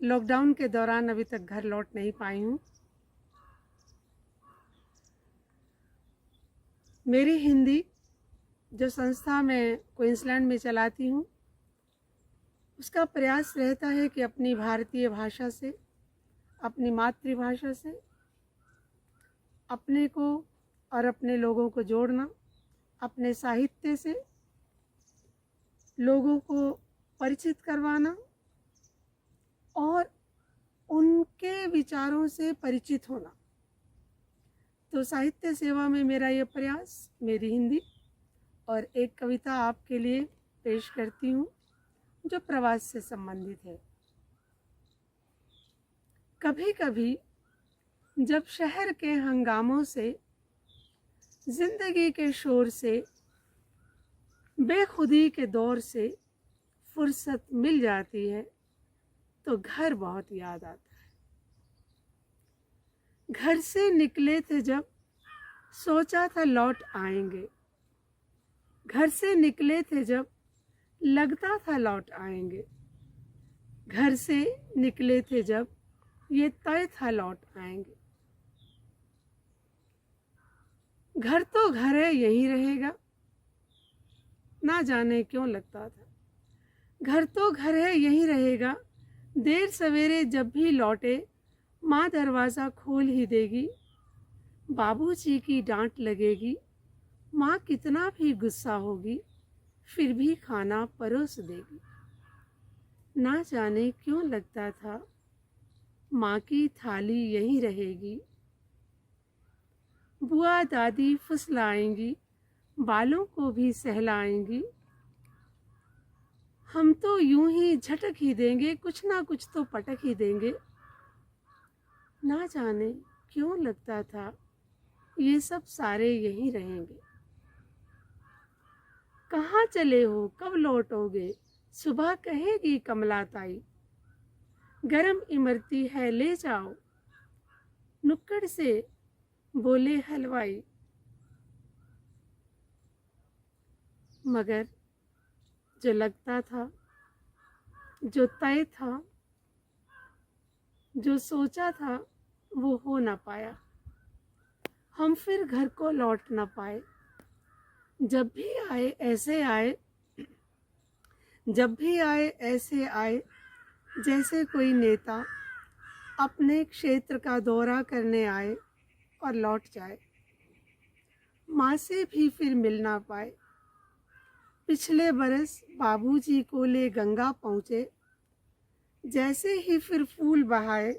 लॉकडाउन के दौरान अभी तक घर लौट नहीं पाई हूँ। मेरी हिंदी जो संस्था मैं क्वींसलैंड में चलाती हूँ, उसका प्रयास रहता है कि अपनी भारतीय भाषा से, अपनी मातृभाषा से अपने को और अपने लोगों को जोड़ना, अपने साहित्य से लोगों को परिचित करवाना और उनके विचारों से परिचित होना। तो साहित्य सेवा में मेरा ये प्रयास, मेरी हिंदी। और एक कविता आपके लिए पेश करती हूँ जो प्रवास से संबंधित है। कभी कभी जब शहर के हंगामों से, जिंदगी के शोर से, बेखुदी के दौर से फुर्सत मिल जाती है तो घर बहुत याद आता है। घर से निकले थे जब सोचा था लौट आएंगे, घर से निकले थे जब लगता था लौट आएंगे, घर से निकले थे जब ये तय था लौट आएंगे। घर तो घर है, यहीं रहेगा, ना जाने क्यों लगता था। घर तो घर है, यहीं रहेगा, देर सवेरे जब भी लौटे माँ दरवाज़ा खोल ही देगी। बाबूजी की डांट लगेगी, माँ कितना भी गुस्सा होगी, फिर भी खाना परोस देगी। ना जाने क्यों लगता था माँ की थाली यहीं रहेगी। बुआ दादी फुसलाएंगी, बालों को भी सहलाएंगी। हम तो यूं ही झटक ही देंगे, कुछ ना कुछ तो पटक ही देंगे। ना जाने क्यों लगता था ये सब सारे यहीं रहेंगे। कहाँ चले हो, कब लौटोगे, सुबह कहेगी कमला ताई। गरम इमरती है ले जाओ, नुक्कड़ से बोले हलवाई। मगर जो लगता था, जो तय था, जो सोचा था, वो हो ना पाया। हम फिर घर को लौट ना पाए। जब भी आए ऐसे आए, जब भी आए ऐसे आए जैसे कोई नेता अपने क्षेत्र का दौरा करने आए और लौट जाए। माँ से भी फिर मिल ना पाए। पिछले बरस बाबूजी को ले गंगा पहुँचे, जैसे ही फिर फूल बहाए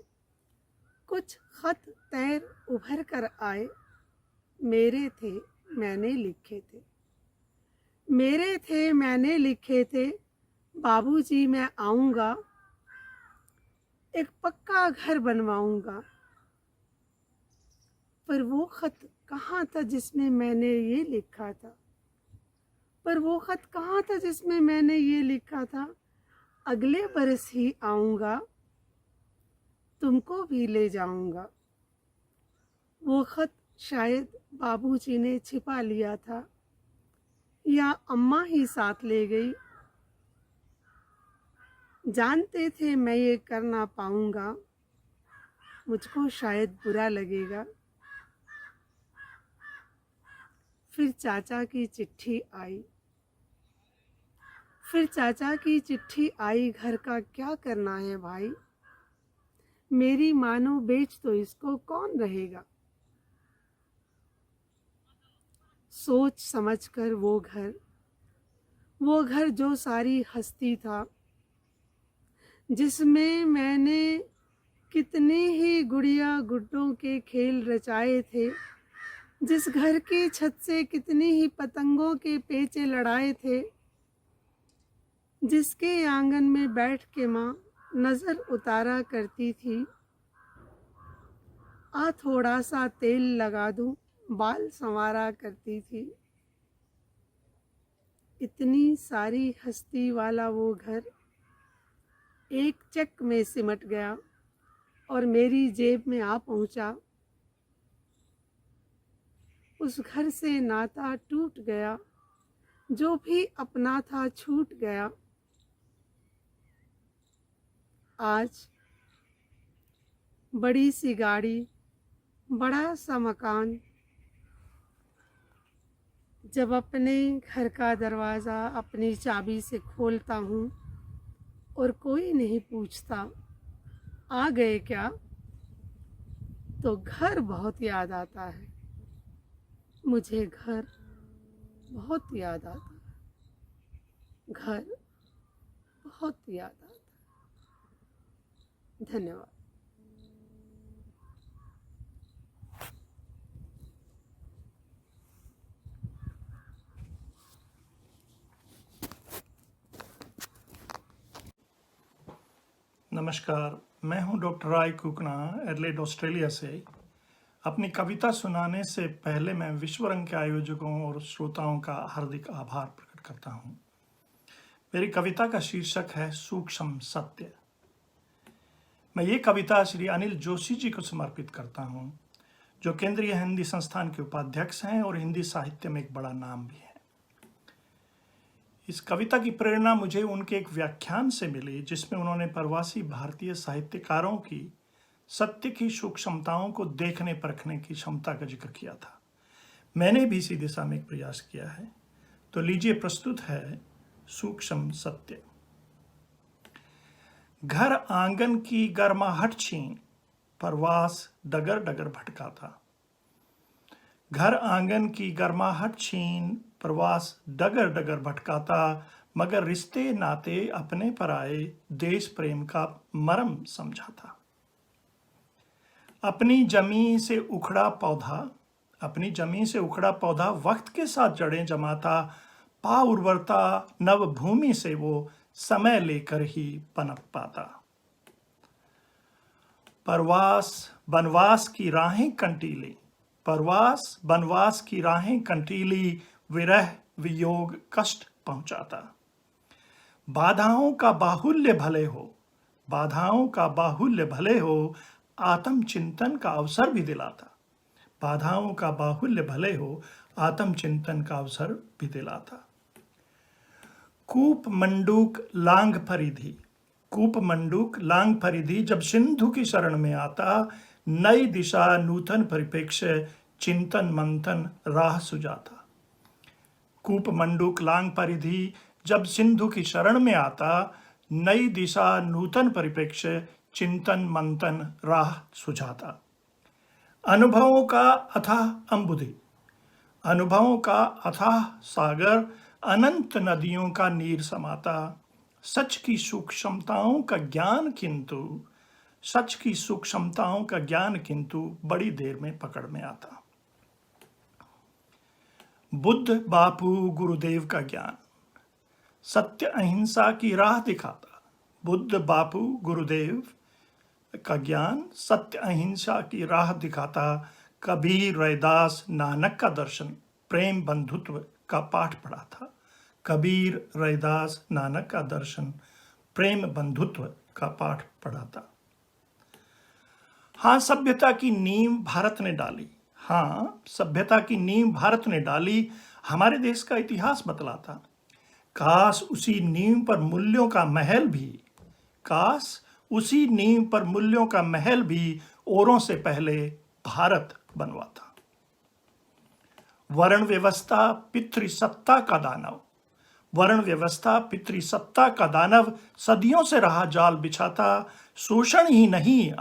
कुछ खत तैर उभर कर आए। मेरे थे मैंने लिखे थे, मेरे थे मैंने लिखे थे, बाबूजी मैं आऊँगा, एक पक्का घर बनवाऊँगा। पर वो खत कहाँ था जिसमें मैंने ये लिखा था, पर वो खत कहाँ था जिसमें मैंने ये लिखा था, अगले बरस ही आऊँगा, तुमको भी ले जाऊँगा। वो खत शायद बाबूजी ने छिपा लिया था या अम्मा ही साथ ले गई। जानते थे मैं ये कर ना पाऊँगा, मुझको शायद बुरा लगेगा। फिर चाचा की चिट्ठी आई, फिर चाचा की चिट्ठी आई, घर का क्या करना है भाई, मेरी मानो बेच तो इसको कौन रहेगा। सोच समझकर वो घर जो सारी हस्ती था, जिसमें मैंने कितने ही गुड़िया गुड्डों के खेल रचाए थे, जिस घर की छत से कितनी ही पतंगों के पेचे लड़ाए थे, जिसके आंगन में बैठ के माँ नजर उतारा करती थी, आ थोड़ा सा तेल लगा दूं, बाल संवारा करती थी। इतनी सारी हस्ती वाला वो घर एक चक में सिमट गया और मेरी जेब में आ पहुंचा। उस घर से नाता टूट गया, जो भी अपना था छूट गया। आज बड़ी सी गाड़ी, बड़ा सा मकान, जब अपने घर का दरवाज़ा अपनी चाबी से खोलता हूँ और कोई नहीं पूछता आ गए क्या, तो घर बहुत याद आता है। मुझे घर बहुत याद आता है, घर बहुत याद आता है। धन्यवाद। नमस्कार, मैं हूं डॉक्टर राय कुकना, एडलेड ऑस्ट्रेलिया से। अपनी कविता सुनाने से पहले मैं विश्व रंग के आयोजकों और श्रोताओं का हार्दिक आभार प्रकट करता हूं। मेरी कविता का शीर्षक है सूक्ष्म सत्य। मैं ये कविता श्री अनिल जोशी जी को समर्पित करता हूं, जो केंद्रीय हिंदी संस्थान के उपाध्यक्ष हैं और हिंदी साहित्य में एक बड़ा नाम भी है। इस कविता की प्रेरणा मुझे उनके एक व्याख्यान से मिली, जिसमें उन्होंने प्रवासी भारतीय साहित्यकारों की सत्य की सूक्ष्मताओं को देखने परखने की क्षमता का जिक्र किया था। मैंने भी इसी दिशा में एक प्रयास किया है, तो लीजिए प्रस्तुत है सूक्ष्म सत्य। घर आंगन की गर्माहट छीन, प्रवास डगर डगर भटकाता। घर आंगन की गर्माहट छीन, प्रवास डगर डगर भटकाता, मगर रिश्ते नाते अपने पर आए, देश प्रेम का मरम समझाता। अपनी जमीन से उखड़ा पौधा वक्त के साथ जड़ें जमाता, पा उर्वरता नव भूमि से वो समय लेकर ही पनप पाता। प्रवास बनवास की राहें कंटीली, विरह वियोग कष्ट पहुंचाता। बाधाओं का बाहुल्य भले हो, आत्मचिंतन का अवसर भी दिलाता। कूप मंडूक लांग परिधि जब सिंधु की शरण में आता, नई दिशा नूतन परिप्रेक्ष्य चिंतन मंथन राह सुझाता। कूप मंडूक लांग परिधि जब सिंधु की शरण में आता, नई दिशा नूतन परिप्रेक्ष्य चिंतन मंथन राह सुझाता। अनुभवों का अथाह सागर अनंत नदियों का नीर समाता। सच की सूक्ष्मताओं का ज्ञान किंतु बड़ी देर में पकड़ में आता। बुद्ध बापू गुरुदेव का ज्ञान सत्य अहिंसा की राह दिखाता। बुद्ध बापू गुरुदेव का ज्ञान सत्य अहिंसा की राह दिखाता। कबीर रैदास नानक का दर्शन प्रेम बंधुत्व का पाठ पढ़ाता। हाँ, सभ्यता की नींव भारत ने डाली, हमारे देश का इतिहास बतलाता। काश उसी नींव पर मूल्यों का महल भी औरों से पहले भारत बनवाता। वर्ण व्यवस्था पितृसत्ता का दानव सदियों से रहा जाल बिछाता। शोषण ही नहीं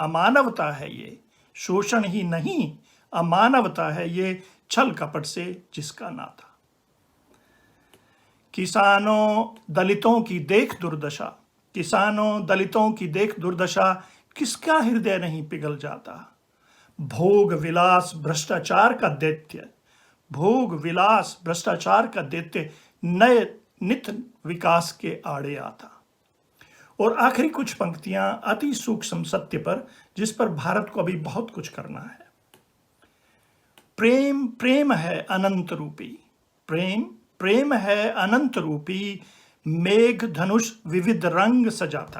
अमानवता है ये, छल कपट से जिसका नाता। किसानों दलितों की देख दुर्दशा, किसका हृदय नहीं पिघल जाता। भोग विलास भ्रष्टाचार का दैत्य नित विकास के आड़े आता। और आखिरी कुछ पंक्तियां अति सूक्ष्म सत्य पर, जिस पर भारत को अभी बहुत कुछ करना है। प्रेम प्रेम है अनंत रूपी, प्रेम प्रेम है अनंत रूपी, मेघ धनुष विविध रंग सजाता।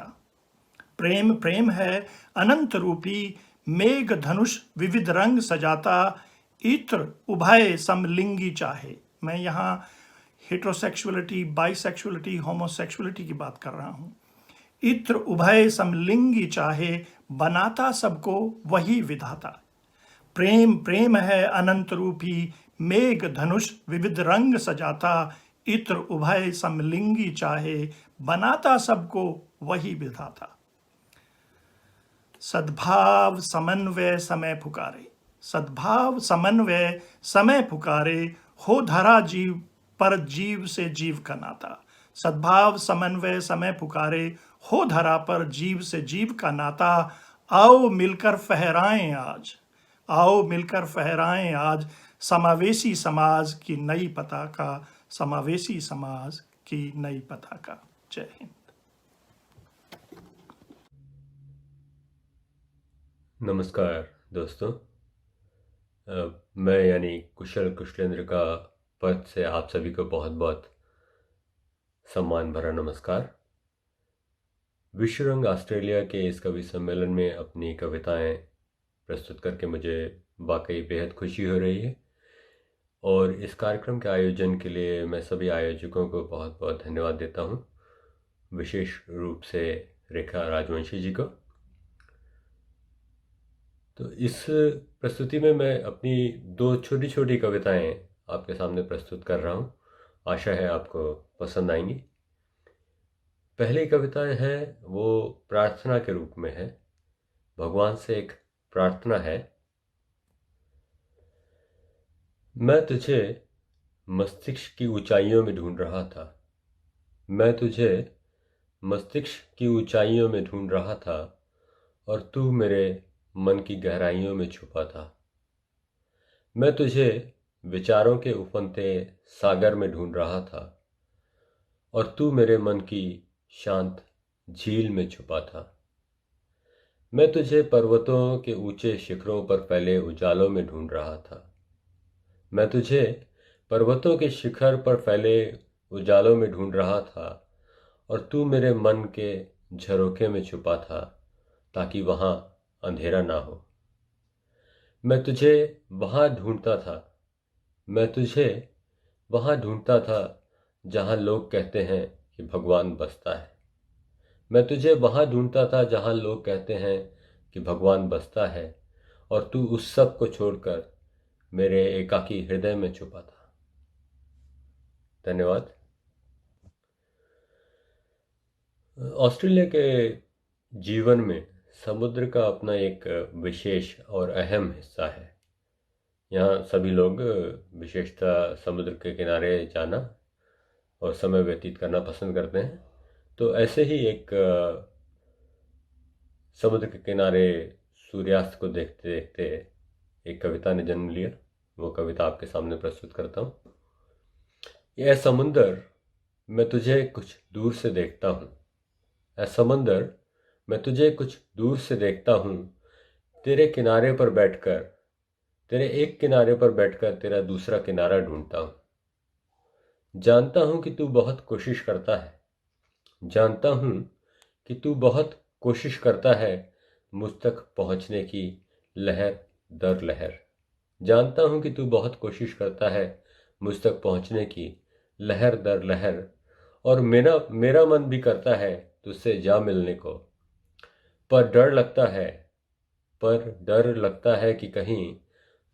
प्रेम प्रेम है अनंत रूपी, मेघ धनुष विविध रंग सजाता, इत्र उभय समलिंगी चाहे। मैं यहाँ हेट्रोसेक्सुअलिटी, बाइसेक्सुअलिटी, होमोसेक्सुअलिटी की बात कर रहा हूं। इत्र उभय समलिंगी चाहे, बनाता सबको वही विधाता। प्रेम प्रेम है अनंत रूपी, मेघ धनुष विविध रंग सजाता, इत्र उभय समलिंगी चाहे, बनाता सबको वही विधाता। सद्भाव समन्वय समय पुकारे, सद्भाव समन्वय समय पुकारे, हो धरा जीव पर जीव से जीव का नाता। सद्भाव समन्वय समय पुकारे, हो धरा पर जीव से जीव का नाता। आओ मिलकर फहराएं आज, आओ मिलकर फहराएं आज, समावेशी समाज की नई पताका, समावेशी समाज की नई पताका। जय हिंद। नमस्कार दोस्तों, मैं यानी कुशल कुशलेंद्र का पद से आप सभी को बहुत बहुत सम्मान भरा नमस्कार। विश्वरंग ऑस्ट्रेलिया के इस कवि सम्मेलन में अपनी कविताएं प्रस्तुत करके मुझे वाकई बेहद खुशी हो रही है, और इस कार्यक्रम के आयोजन के लिए मैं सभी आयोजकों को बहुत बहुत धन्यवाद देता हूं, विशेष रूप से रेखा राजवंशी जी को। तो इस प्रस्तुति में मैं अपनी 2 छोटी छोटी कविताएं आपके सामने प्रस्तुत कर रहा हूं। आशा है आपको पसंद आएंगी। पहली कविताएं हैं वो प्रार्थना के रूप में है, भगवान से एक प्रार्थना है। मैं तुझे मस्तिष्क की ऊंचाइयों में ढूंढ रहा था, मैं तुझे मस्तिष्क की ऊंचाइयों में ढूंढ रहा था, और तू मेरे मन की गहराइयों में छुपा था। मैं तुझे विचारों के उफनते सागर में ढूंढ रहा था, और तू मेरे मन की शांत झील में छुपा था। मैं तुझे पर्वतों के ऊंचे शिखरों पर फैले उजालों में ढूंढ रहा था, मैं तुझे पर्वतों के शिखर पर फैले उजालों में ढूंढ रहा था, और तू मेरे मन के झरोखे में छुपा था, ताकि वहां अंधेरा ना हो। मैं तुझे वहां ढूंढता था, मैं तुझे वहां ढूंढता था जहां लोग कहते हैं कि भगवान बसता है। मैं तुझे वहां ढूंढता था जहां लोग कहते हैं कि भगवान बसता है, और तू उस सब को छोड़कर मेरे एकाकी हृदय में छुपा था। धन्यवाद। ऑस्ट्रेलिया के जीवन में समुद्र का अपना एक विशेष और अहम हिस्सा है। यहाँ सभी लोग विशेषतः समुद्र के किनारे जाना और समय व्यतीत करना पसंद करते हैं। तो ऐसे ही एक समुद्र के किनारे सूर्यास्त को देखते देखते एक कविता ने जन्म लिया। वो कविता आपके सामने प्रस्तुत करता हूँ। यह समुंदर मैं तुझे कुछ दूर से देखता हूँ, ऐ समुंदर मैं तुझे कुछ दूर से देखता हूँ, तेरे किनारे पर बैठकर, तेरे एक किनारे पर बैठकर तेरा दूसरा किनारा ढूंढता हूँ। जानता हूँ कि तू बहुत कोशिश करता है, जानता हूँ कि तू बहुत कोशिश करता है मुझ तक पहुँचने की लहर दर लहर। जानता हूँ कि तू बहुत कोशिश करता है मुझ तक पहुँचने की लहर दर लहर, और मेरा मन भी करता है तुझसे जा मिलने को। पर डर लगता है कि कहीं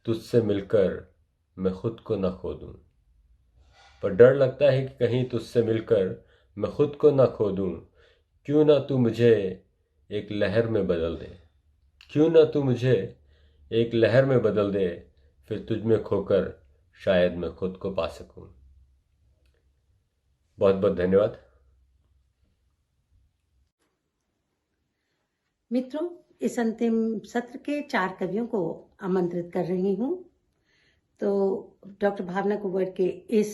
तुझसे मिलकर मैं खुद को न खो दूँ। पर डर लगता है कि कहीं तुझसे मिलकर मैं खुद को न खो दूँ। क्यों ना तू मुझे एक लहर में बदल दे, क्यों ना तू मुझे एक लहर में बदल दे, फिर तुझ में खोकर शायद मैं खुद को पा सकूं। बहुत बहुत धन्यवाद। मित्रों, इस अंतिम सत्र के 4 कवियों को आमंत्रित कर रही हूँ। तो डॉक्टर भावना कुंवर के इस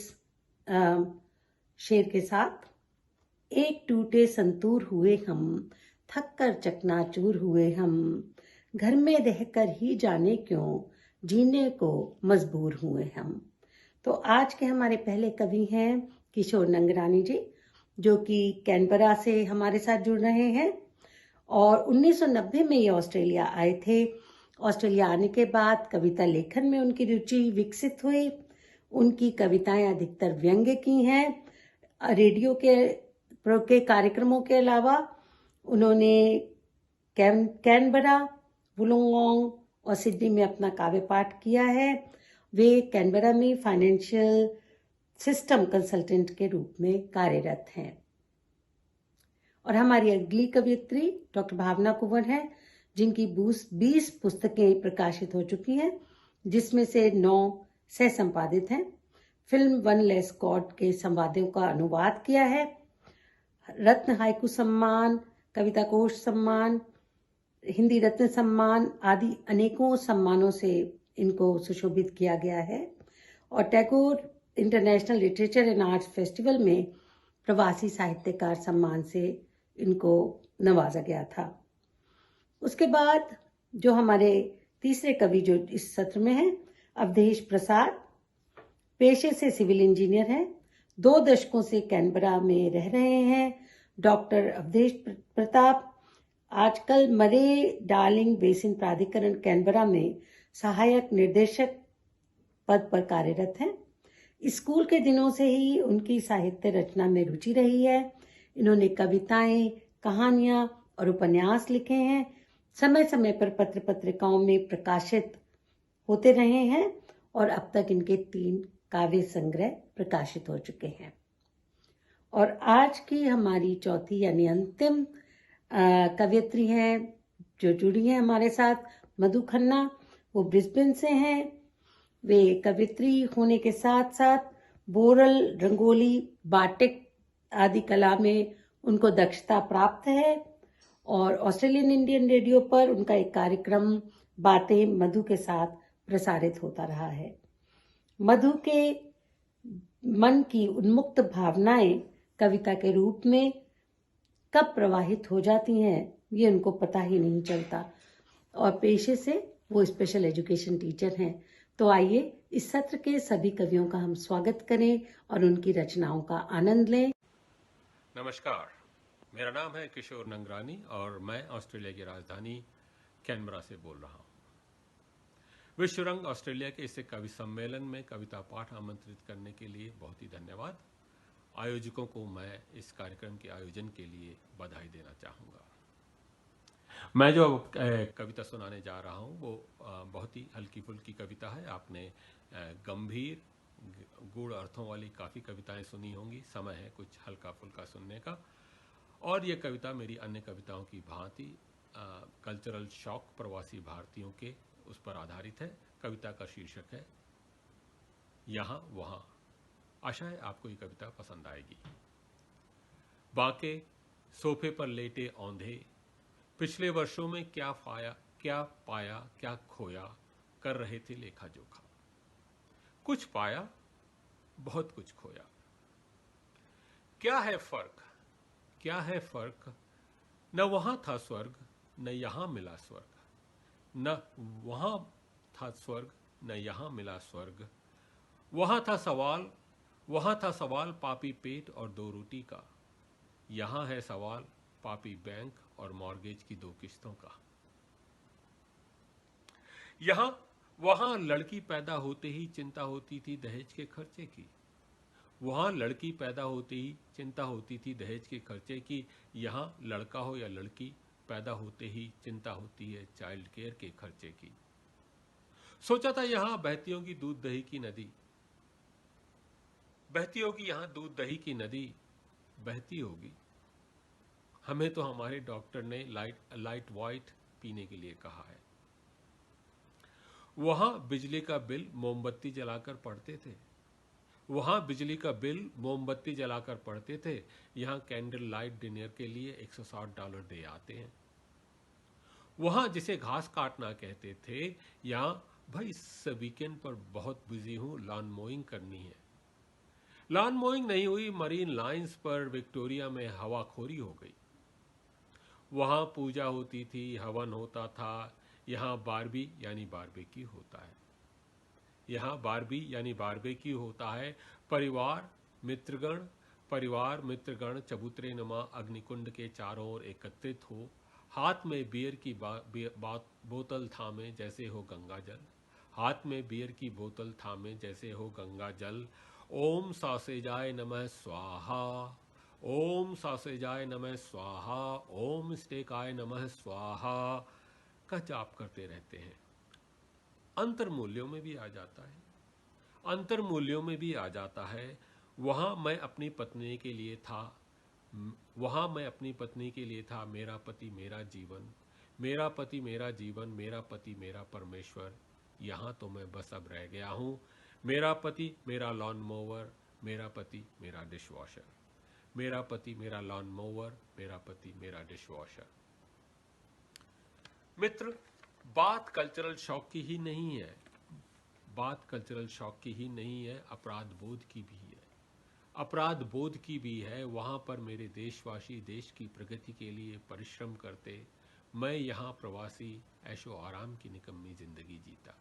शेर के साथ। एक टूटे संतूर हुए हम, थक कर चकनाचूर हुए हम, घर में रहकर ही जाने क्यों जीने को मजबूर हुए हम। तो आज के हमारे पहले कवि हैं किशोर नंगरानी जी, जो कि कैनबरा से हमारे साथ जुड़ रहे हैं और 1990 में ये ऑस्ट्रेलिया आए थे। ऑस्ट्रेलिया आने के बाद कविता लेखन में उनकी रुचि विकसित हुई। उनकी कविताएं अधिकतर व्यंग्य की हैं। रेडियो के कार्यक्रमों के अलावा उन्होंने कैनबरा, वुलुंगोंग और सिडनी में अपना काव्य पाठ किया है। वे कैनबरा में फाइनेंशियल सिस्टम कंसल्टेंट के रूप में कार्यरत हैं। और हमारी अगली कवियत्री डॉक्टर भावना कुंवर है, जिनकी 20 पुस्तकें प्रकाशित हो चुकी हैं, जिसमें से 9 सह संपादित हैं। फिल्म वन लेस गॉड के संवादों का अनुवाद किया है। रत्न हाइकू सम्मान, कविता कोश सम्मान, हिंदी रत्न सम्मान आदि अनेकों सम्मानों से इनको सुशोभित किया गया है। और Tagore international literature and arts festival में प्रवासी साहित्यकार सम्मान से इनको नवाजा गया था। उसके बाद जो हमारे तीसरे कवि जो इस सत्र में हैं, अवधेश प्रसाद, पेशे से सिविल इंजीनियर हैं, 2 दशकों से कैनबरा में रह रहे हैं। डॉक्टर अवधेश प्रताप आजकल मरे डार्लिंग बेसिन प्राधिकरण कैनबरा में सहायक निर्देशक पद पर कार्यरत हैं। स्कूल के दिनों से ही उनकी साहित्य रचना में रुचि रही है। इन्होंने कविताएं, कहानियां और उपन्यास लिखे हैं। समय समय पर पत्र पत्रिकाओं में प्रकाशित होते रहे हैं और अब तक इनके 3 काव्य संग्रह प्रकाशित हो चुके हैं। और आज की हमारी चौथी यानी अंतिम कवयित्री हैं जो जुड़ी हैं हमारे साथ, मधु खन्ना। वो ब्रिस्बेन से हैं। वे कवयित्री होने के साथ साथ बोरल, रंगोली, बाटिक आदि कला में उनको दक्षता प्राप्त है। और ऑस्ट्रेलियन इंडियन रेडियो पर उनका एक कार्यक्रम बातें मधु के साथ प्रसारित होता रहा है। मधु के मन की उन्मुक्त भावनाएं कविता के रूप में कब प्रवाहित हो जाती हैं ये उनको पता ही नहीं चलता। और पेशे से वो स्पेशल एजुकेशन टीचर हैं। तो आइए इस सत्र के सभी कवियों का हम स्वागत करें और उनकी रचनाओं का आनंद लें। नमस्कार, मेरा नाम है किशोर नंगरानी और मैं ऑस्ट्रेलिया की राजधानी कैनबरा से बोल रहा हूँ। विश्व रंग ऑस्ट्रेलिया के इस कवि सम्मेलन में कविता पाठ आमंत्रित करने के लिए बहुत ही धन्यवाद। आयोजकों को मैं इस कार्यक्रम के आयोजन के लिए बधाई देना चाहूँगा। मैं जो कविता सुनाने जा रहा हूँ वो बहुत ही हल्की फुल्की कविता है। आपने गंभीर गूढ़ अर्थों वाली काफ़ी कविताएं सुनी होंगी। समय है कुछ हल्का फुल्का सुनने का। और ये कविता मेरी अन्य कविताओं की भांति कल्चरल शॉक प्रवासी भारतीयों के उस पर आधारित है। कविता का शीर्षक है यहाँ वहाँ। आशा है आपको ये कविता पसंद आएगी। बाके सोफे पर लेटे औंधे, पिछले वर्षों में क्या पाया क्या खोया, कर रहे थे लेखा जोखा। कुछ पाया बहुत कुछ खोया। क्या है फर्क, न वहां था स्वर्ग न यहां मिला स्वर्ग, न वहां था स्वर्ग न यहां मिला स्वर्ग। वहां था सवाल पापी पेट और 2 रोटी का, यहां है सवाल पापी बैंक और मॉर्गेज की 2 किस्तों का। वहां लड़की पैदा होते ही चिंता होती थी दहेज के खर्चे की। वहां लड़की पैदा होते ही चिंता होती थी दहेज के खर्चे की। यहां लड़का हो या लड़की पैदा होते ही चिंता होती है चाइल्ड केयर के खर्चे की। सोचा था यहां बहती होगी दूध दही की नदी, बहती होगी यहां दूध दही की नदी, बहती होगी। हमें तो हमारे डॉक्टर ने लाइट वाइट पीने के लिए कहा है। वहां बिजली का बिल मोमबत्ती जलाकर पढ़ते थे। वहां बिजली का बिल मोमबत्ती जलाकर पढ़ते थे। यहां कैंडल लाइट डिनर के लिए $160 दे आते हैं। वहां जिसे घास काटना कहते थे, यहां भाई इस वीकेंड पर बहुत बिजी हूं, लॉन मोइंग करनी है। लॉन मोइंग नहीं हुई, मरीन लाइंस पर विक्टोरिया में हवाखोरी हो गई। वहां पूजा होती थी, हवन होता था। यहाँ बारबी यानी बारबेक्यू होता है। यहाँ बारबी यानी बारबेक्यू होता है। परिवार मित्रगण चबूतरे नुमा अग्निकुंड के चारों ओर एकत्रित हो, हाथ में बियर की बोतल थामे जैसे हो गंगा जल, हाथ में बियर की बोतल थामे जैसे हो गंगा जल। ओम सासेजाय नमः स्वाहा, ओम सासेजाय नमः स्वाहा, ओम स्टेकाय नमः स्वाहा का जाप करते रहते हैं। अंतर मूल्यों में भी आ जाता है, अंतर मूल्यों में भी आ जाता है। वहाँ मैं अपनी पत्नी के लिए था, वहाँ मैं अपनी पत्नी के लिए था। मेरा पति मेरा जीवन, मेरा पति मेरा जीवन, मेरा पति मेरा परमेश्वर। यहाँ तो मैं बस अब रह गया हूँ। मेरा पति मेरा लॉन मोवर, मेरा पति मेरा डिश वॉशर, मेरा पति मेरा लॉन मोवर, मेरा पति मेरा डिश वॉशर। मित्र, बात कल्चरल शॉक की ही नहीं है, बात कल्चरल शॉक की ही नहीं है, अपराध बोध की भी है, अपराध बोध की भी है। वहाँ पर मेरे देशवासी देश की प्रगति के लिए परिश्रम करते, मैं यहाँ प्रवासी ऐशो आराम की निकम्मी जिंदगी जीता,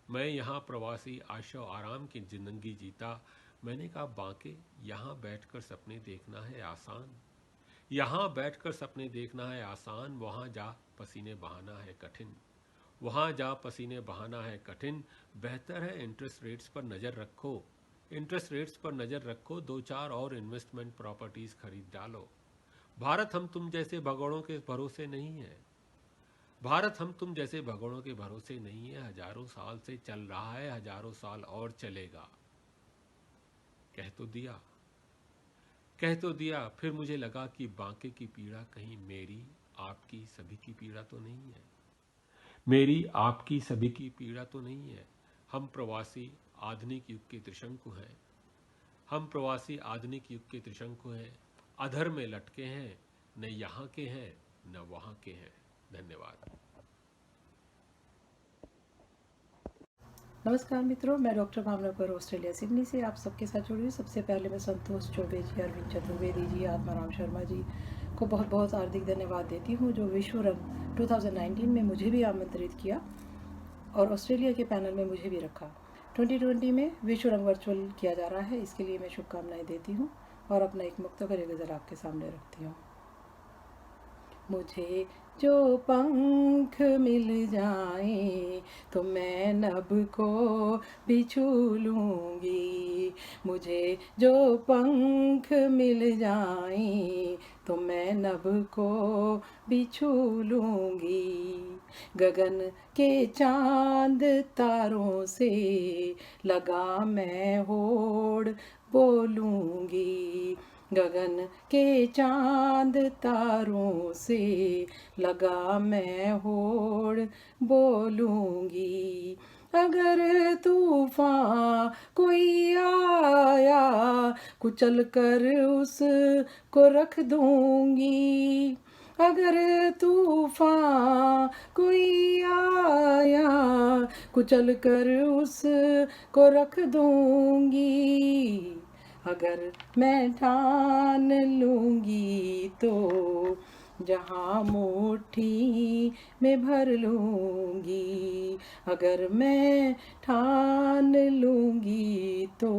मैं यहाँ प्रवासी ऐशो आराम की जिंदगी जीता। मैंने कहा बांके, यहाँ बैठकर सपने देखना है आसान, यहाँ बैठकर सपने देखना है आसान, वहाँ जा पसीने बहाना है कठिन, वहाँ जा पसीने बहाना है कठिन। बेहतर है इंटरेस्ट रेट्स पर नज़र रखो, इंटरेस्ट रेट्स पर नज़र रखो, 2-4 और इन्वेस्टमेंट प्रॉपर्टीज़ खरीद डालो। भारत हम तुम जैसे भगोड़ों के भरोसे नहीं है, भारत हम तुम जैसे भगोड़ों के भरोसे नहीं है। हजारों साल से चल रहा है, हजारों साल और चलेगा। कह तो दिया, फिर मुझे लगा कि बांके की पीड़ा कहीं मेरी आपकी सभी की पीड़ा तो नहीं है, मेरी आपकी सभी की पीड़ा तो नहीं है। हम प्रवासी आधुनिक युग के त्रिशंकु हैं, हम प्रवासी आधुनिक युग के त्रिशंकु हैं, अधर में लटके हैं, न यहाँ के हैं न वहाँ के हैं। धन्यवाद। नमस्कार मित्रों, मैं डॉक्टर भावना कौर ऑस्ट्रेलिया सिडनी से आप सबके साथ जुड़ी हूँ। सबसे पहले मैं संतोष चौबे जी, अरविंद चतुर्वेदी जी, आत्माराम शर्मा जी को बहुत बहुत हार्दिक धन्यवाद देती हूँ, जो विश्व रंग 2019 में मुझे भी आमंत्रित किया और ऑस्ट्रेलिया के पैनल में मुझे भी रखा। 2020 में विश्व रंग वर्चुअल किया जा रहा है, इसके लिए मैं शुभकामनाएं देती हूँ और अपना एक मुक्तगर गज़ल आपके सामने रखती हूँ। मुझे जो पंख मिल जाए तो मैं नभ को भी छू लूँगी, मुझे जो पंख मिल जाए तो मैं नभ को भी छू लूँगी। गगन के चांद तारों से लगा मैं होड़ बोलूँगी, गगन के चांद तारों से लगा मैं होड़ बोलूँगी। अगर तूफान कोई आया कुचल कर उसको रख दूँगी, अगर तूफान कोई आया कुचल कर उसको रख दूँगी। अगर मैं ठान लूँगी तो जहाँ मुट्ठी में भर लूँगी, अगर मैं ठान लूँगी तो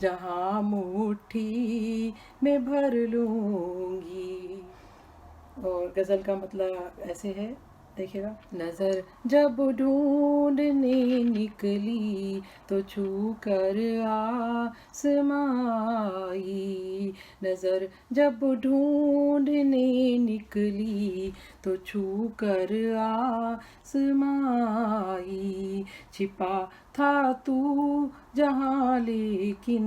जहाँ मुट्ठी में भर लूँगी। और गज़ल का मतलब ऐसे है, देखिएगा। नज़र जब ढूंढने निकली तो छू कर आसमाई, नज़र जब ढूंढने निकली तो छू कर आसमाई। छिपा था तू जहाँ लेकिन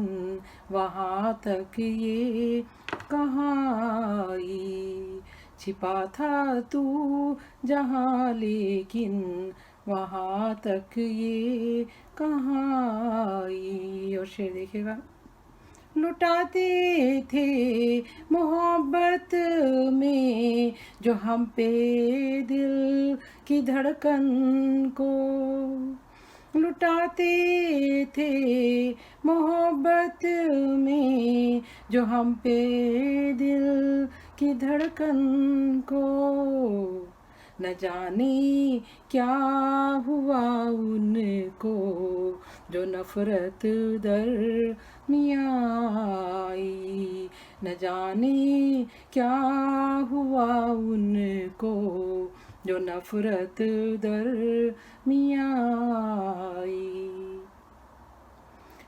वहाँ तक ये कहाँ आई, छिपा था तू जहाँ लेकिन वहाँ तक ये कहाँ आई। और शेर देखिएगा। लुटाते थे मोहब्बत में जो हम पे दिल की धड़कन को, लुटाते थे मोहब्बत में जो हम पे दिल की धड़कन को। न जाने क्या हुआ उनको जो नफरत दरमियाँ आई। न जाने क्या हुआ उनको जो नफरत दरमियाँ आई।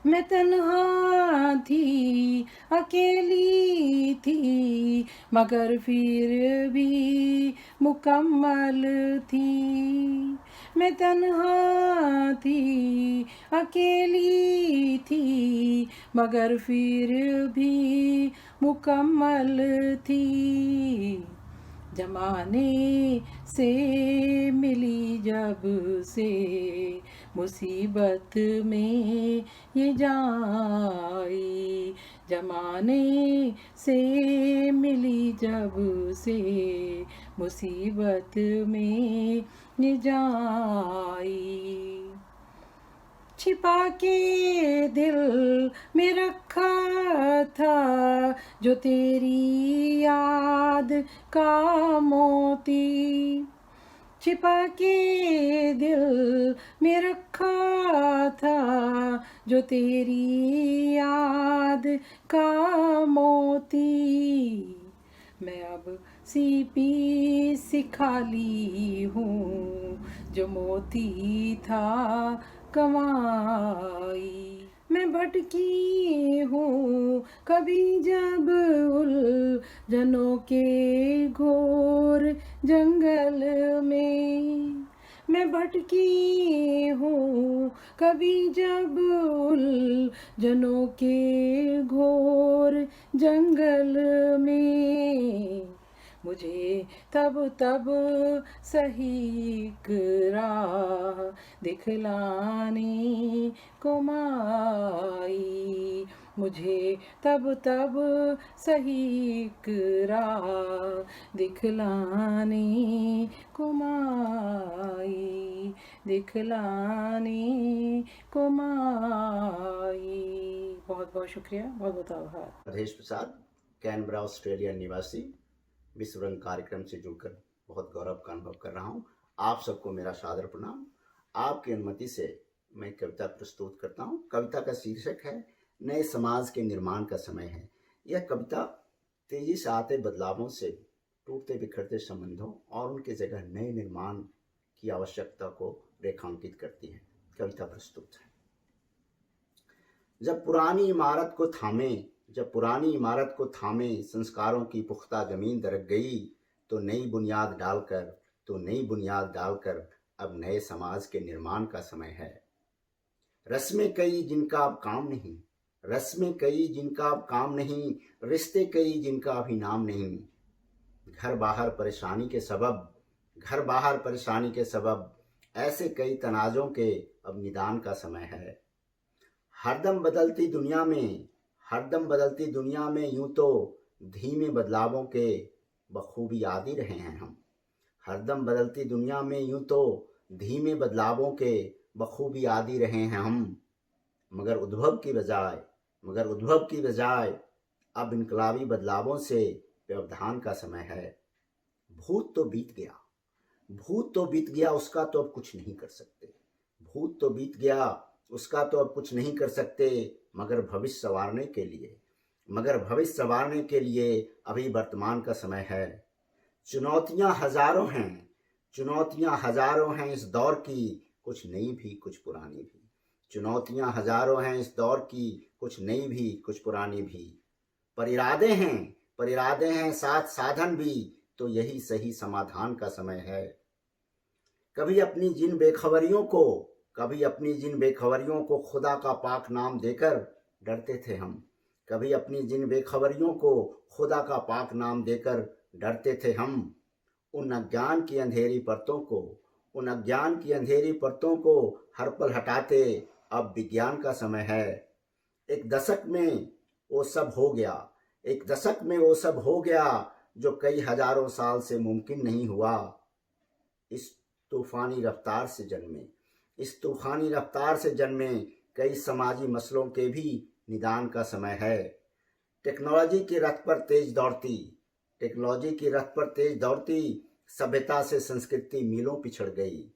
मैं तन्हा थी, अकेली थी, मगर फिर भी मुकम्मल थी। मैं तन्हा थी, अकेली थी, मगर फिर भी मुकम्मल थी। जमाने से मिली जब से मुसीबत में ये जाई। जमाने से मिली जब से मुसीबत में ये जाई। छिपा के दिल में रखा था जो तेरी याद का मोती। छिपा के दिल में रखा था जो तेरी याद का मोती। मैं अब सीपी सिखाली हूँ जो मोती था कमाई। मैं भटकी हूँ कभी जब उलझनों के घोर जंगल में। मैं भटकी हूँ कभी जब उलझनों के घोर जंगल में। मुझे तब तब सही राह दिखलाने को माई। मुझे तब तब सही राह दिखलाने को माई। दिखलाने को माई। बहुत बहुत शुक्रिया, बहुत बहुत आभार। राधेश प्रसाद, कैनबरा ऑस्ट्रेलिया निवासी, विश्व रंग कार्यक्रम से जुड़कर बहुत गौरव का अनुभव कर रहा हूँ। आप सबको मेरा सादर प्रणाम। आपकी अनुमति से मैं कविता प्रस्तुत करता हूँ। कविता का शीर्षक है नए समाज के निर्माण का समय है। यह कविता तेजी से आते बदलावों से, टूटते बिखरते संबंधों और उनके जगह नए निर्माण की आवश्यकता को रेखांकित करती है। कविता प्रस्तुत है। जब पुरानी इमारत को थामे संस्कारों की पुख्ता जमीन दरक गई, तो नई बुनियाद डालकर अब नए समाज के निर्माण का समय है। रस्में कई जिनका अब काम नहीं, रिश्ते कई जिनका अभी नाम नहीं। घर बाहर परेशानी के सबब ऐसे कई तनाज़ों के अब निदान का समय है। हरदम बदलती दुनिया में यूं तो धीमे बदलावों के बखूबी आदी रहे हैं हम। हरदम बदलती दुनिया में यूं तो धीमे बदलावों के बखूबी आदी रहे हैं हम। मगर उद्भव की बजाय अब इनकलाबी बदलावों से व्यवधान का समय है। भूत तो बीत गया, उसका तो अब कुछ नहीं कर सकते। मगर भविष्य संवारने के लिए अभी वर्तमान का समय है। चुनौतियां हजारों हैं इस दौर की, कुछ नई भी कुछ पुरानी भी। चुनौतियां हजारों हैं इस दौर की, कुछ नई भी कुछ पुरानी भी। पर इरादे हैं साथ साधन भी, तो यही सही समाधान का समय है। कभी अपनी जिन बेखबरियों को खुदा का पाक नाम देकर डरते थे हम। उन अज्ञान की अंधेरी परतों को हर पल हटाते अब विज्ञान का समय है। एक दशक में वो सब हो गया जो कई हजारों साल से मुमकिन नहीं हुआ। इस तूफानी रफ्तार से जन्मे इस तूफानी रफ्तार से जन्मे कई समाजी मसलों के भी निदान का समय है। टेक्नोलॉजी की रथ पर तेज दौड़ती सभ्यता से संस्कृति मीलों पिछड़ गई।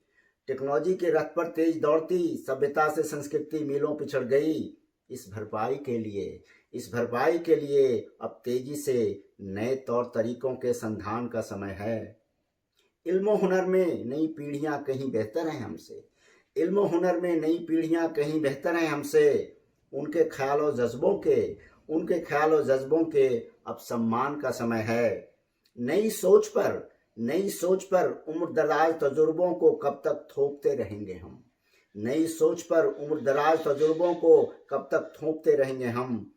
टेक्नोलॉजी के रथ पर तेज दौड़ती सभ्यता से संस्कृति मीलों पिछड़ गई। इस भरपाई के लिए अब तेजी से नए तौर तरीकों के संधान का समय है। इल्म हुनर में नई पीढ़ियां कहीं बेहतर हैं हमसे। उनके ख्यालों जज्बों के अब सम्मान का समय है। नई सोच पर उम्रदराज तजुर्बों को कब तक थोपते रहेंगे हम।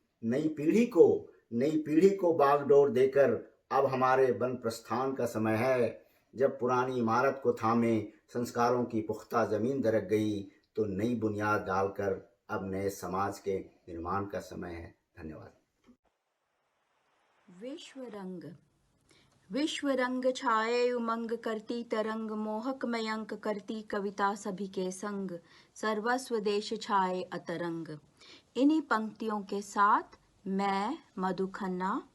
नई पीढ़ी को बागडोर देकर अब हमारे वन प्रस्थान का समय है। जब पुरानी इमारत को थामे संस्कारों की पुख्ता जमीन दरक गई तो नई बुनियाद डालकर अब नए समाज के निर्माण का समय है। धन्यवाद। विश्व रंग छाए उमंग करती तरंग, मोहक मयंक करती कविता सभी के संग, सर्वस्व देश छाए अतरंग। इन्हीं पंक्तियों के साथ मैं मधु खन्ना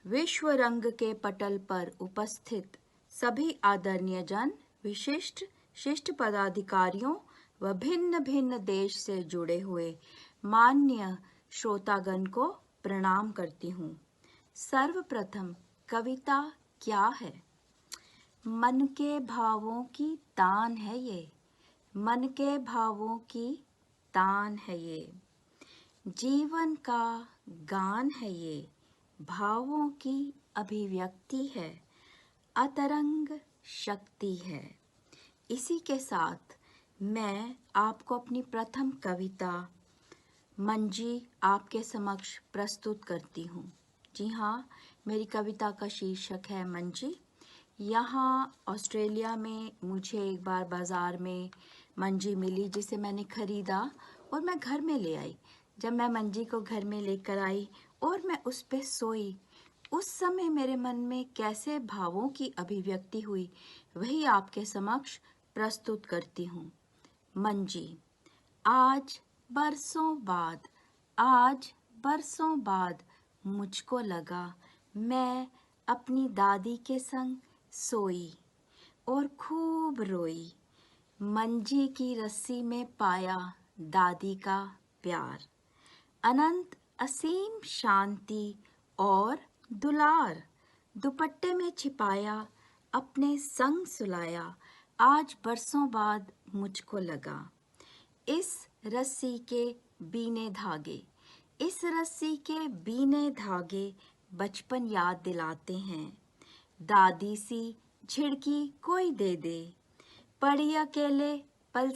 विश्व रंग के पटल पर उपस्थित सभी आदरणीय जन, विशिष्ट शिष्ट पदाधिकारियों व भिन्न भिन्न देश से जुड़े हुए मान्य श्रोतागण को प्रणाम करती हूँ। सर्वप्रथम कविता क्या है? मन के भावों की तान है ये, मन के भावों की तान है ये, जीवन का गान है ये, भावों की अभिव्यक्ति है, अतरंग शक्ति है। इसी के साथ मैं आपको अपनी प्रथम कविता मंजी आपके समक्ष प्रस्तुत करती हूँ। जी हाँ, मेरी कविता का शीर्षक है मंजी। यहाँ ऑस्ट्रेलिया में मुझे एक बार बाज़ार में मंजी मिली जिसे मैंने ख़रीदा और मैं घर में ले आई। जब मैं मंजी को घर में लेकर आई और मैं उस पे सोई, उस समय मेरे मन में कैसे भावों की अभिव्यक्ति हुई वही आपके समक्ष प्रस्तुत करती हूँ। मंजी। आज बरसों बाद मुझको लगा मैं अपनी दादी के संग सोई और खूब रोई। मंजी की रस्सी में पाया दादी का प्यार, अनंत असीम शांति और दुलार। दुपट्टे में छिपाया अपने संग सुलाया, आज बरसों बाद मुझको लगा। इस रस्सी के बीने धागे बचपन याद दिलाते हैं। दादी सी झिड़की कोई दे दे, पड़ी अकेले पल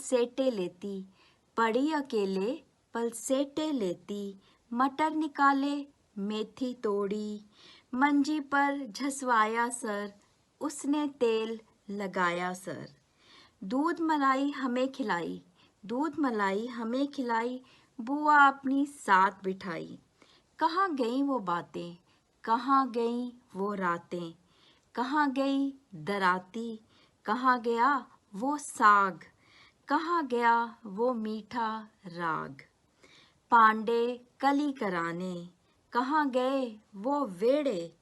सेटे लेती, मटर निकाले मेथी तोड़ी, मंजी पर झसवाया सर, उसने तेल लगाया सर। दूध मलाई हमें खिलाई, बुआ अपनी साथ बिठाई। कहाँ गई वो बातें, कहाँ गई वो रातें, कहाँ गई दराती, कहाँ गया वो साग, कहाँ गया वो मीठा राग। पांडे कली कराने, कहाँ गए वो वेड़े,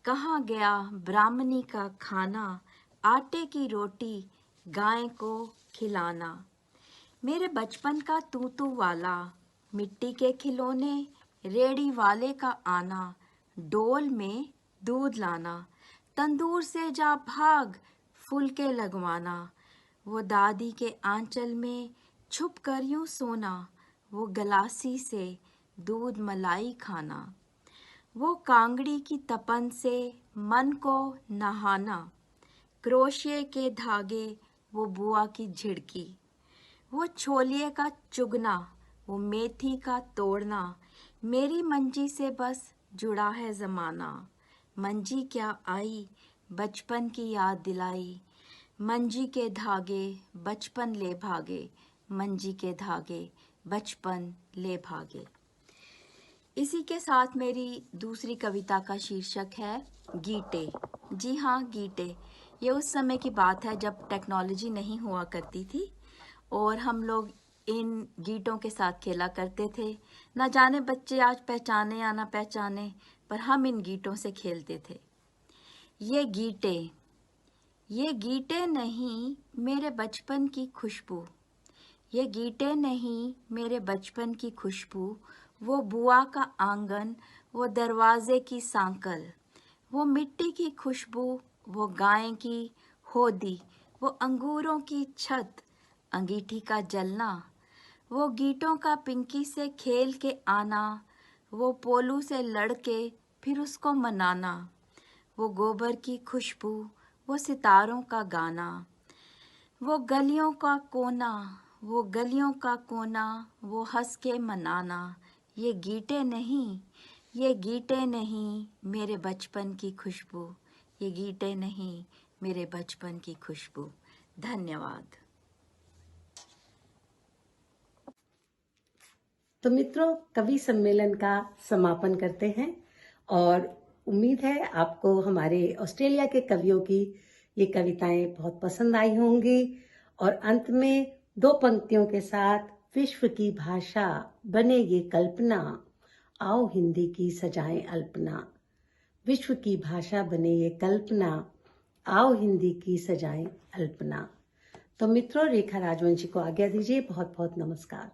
कहाँ गया ब्राह्मणी का खाना, आटे की रोटी गाय को खिलाना। मेरे बचपन का तू वाला, मिट्टी के खिलौने, रेड़ी वाले का आना, डोल में दूध लाना, तंदूर से जा भाग फुलके लगवाना। वो दादी के आंचल में छुप कर यूं सोना, वो गलासी से दूध मलाई खाना। वो कांगड़ी की तपन से मन को नहाना, क्रोशिये के धागे वो बुआ की झिड़की, वो छोलिए का चुगना, वो मेथी का तोड़ना। मेरी मंजी से बस जुड़ा है ज़माना। मंजी क्या आई बचपन की याद दिलाई, मंजी के धागे बचपन ले भागे, मंजी के धागे बचपन ले भागे। इसी के साथ मेरी दूसरी कविता का शीर्षक है गीटे। जी हाँ, गीटे। ये उस समय की बात है जब टेक्नोलॉजी नहीं हुआ करती थी और हम लोग इन गीतों के साथ खेला करते थे। ना जाने बच्चे आज पहचाने या ना पहचाने, पर हम इन गीतों से खेलते थे। ये गीते नहीं मेरे बचपन की खुशबू, ये गीते नहीं मेरे बचपन की खुशबू, वो बुआ का आंगन, वो दरवाजे की सांकल, वो मिट्टी की खुशबू, वो गाय की होदी, वो अंगूरों की छत, अंगीठी का जलना, वो गीतों का पिंकी से खेल के आना, वो पोलू से लड़के फिर उसको मनाना, वो गोबर की खुशबू, वो सितारों का गाना, वो गलियों का कोना, वो गलियों का कोना, वो हंस के मनाना। ये गीते नहीं मेरे बचपन की खुशबू, ये गीते नहीं मेरे बचपन की खुशबू। धन्यवाद। तो मित्रों, कवि सम्मेलन का समापन करते हैं और उम्मीद है आपको हमारे ऑस्ट्रेलिया के कवियों की ये कविताएं बहुत पसंद आई होंगी। और अंत में 2 पंक्तियों के साथ, विश्व की भाषा बने ये कल्पना, आओ हिंदी की सजाएं अल्पना। विश्व की भाषा बने ये कल्पना, आओ हिंदी की सजाएं अल्पना। तो मित्रों, रेखा राजवंशी को आज्ञा दीजिए। बहुत बहुत नमस्कार।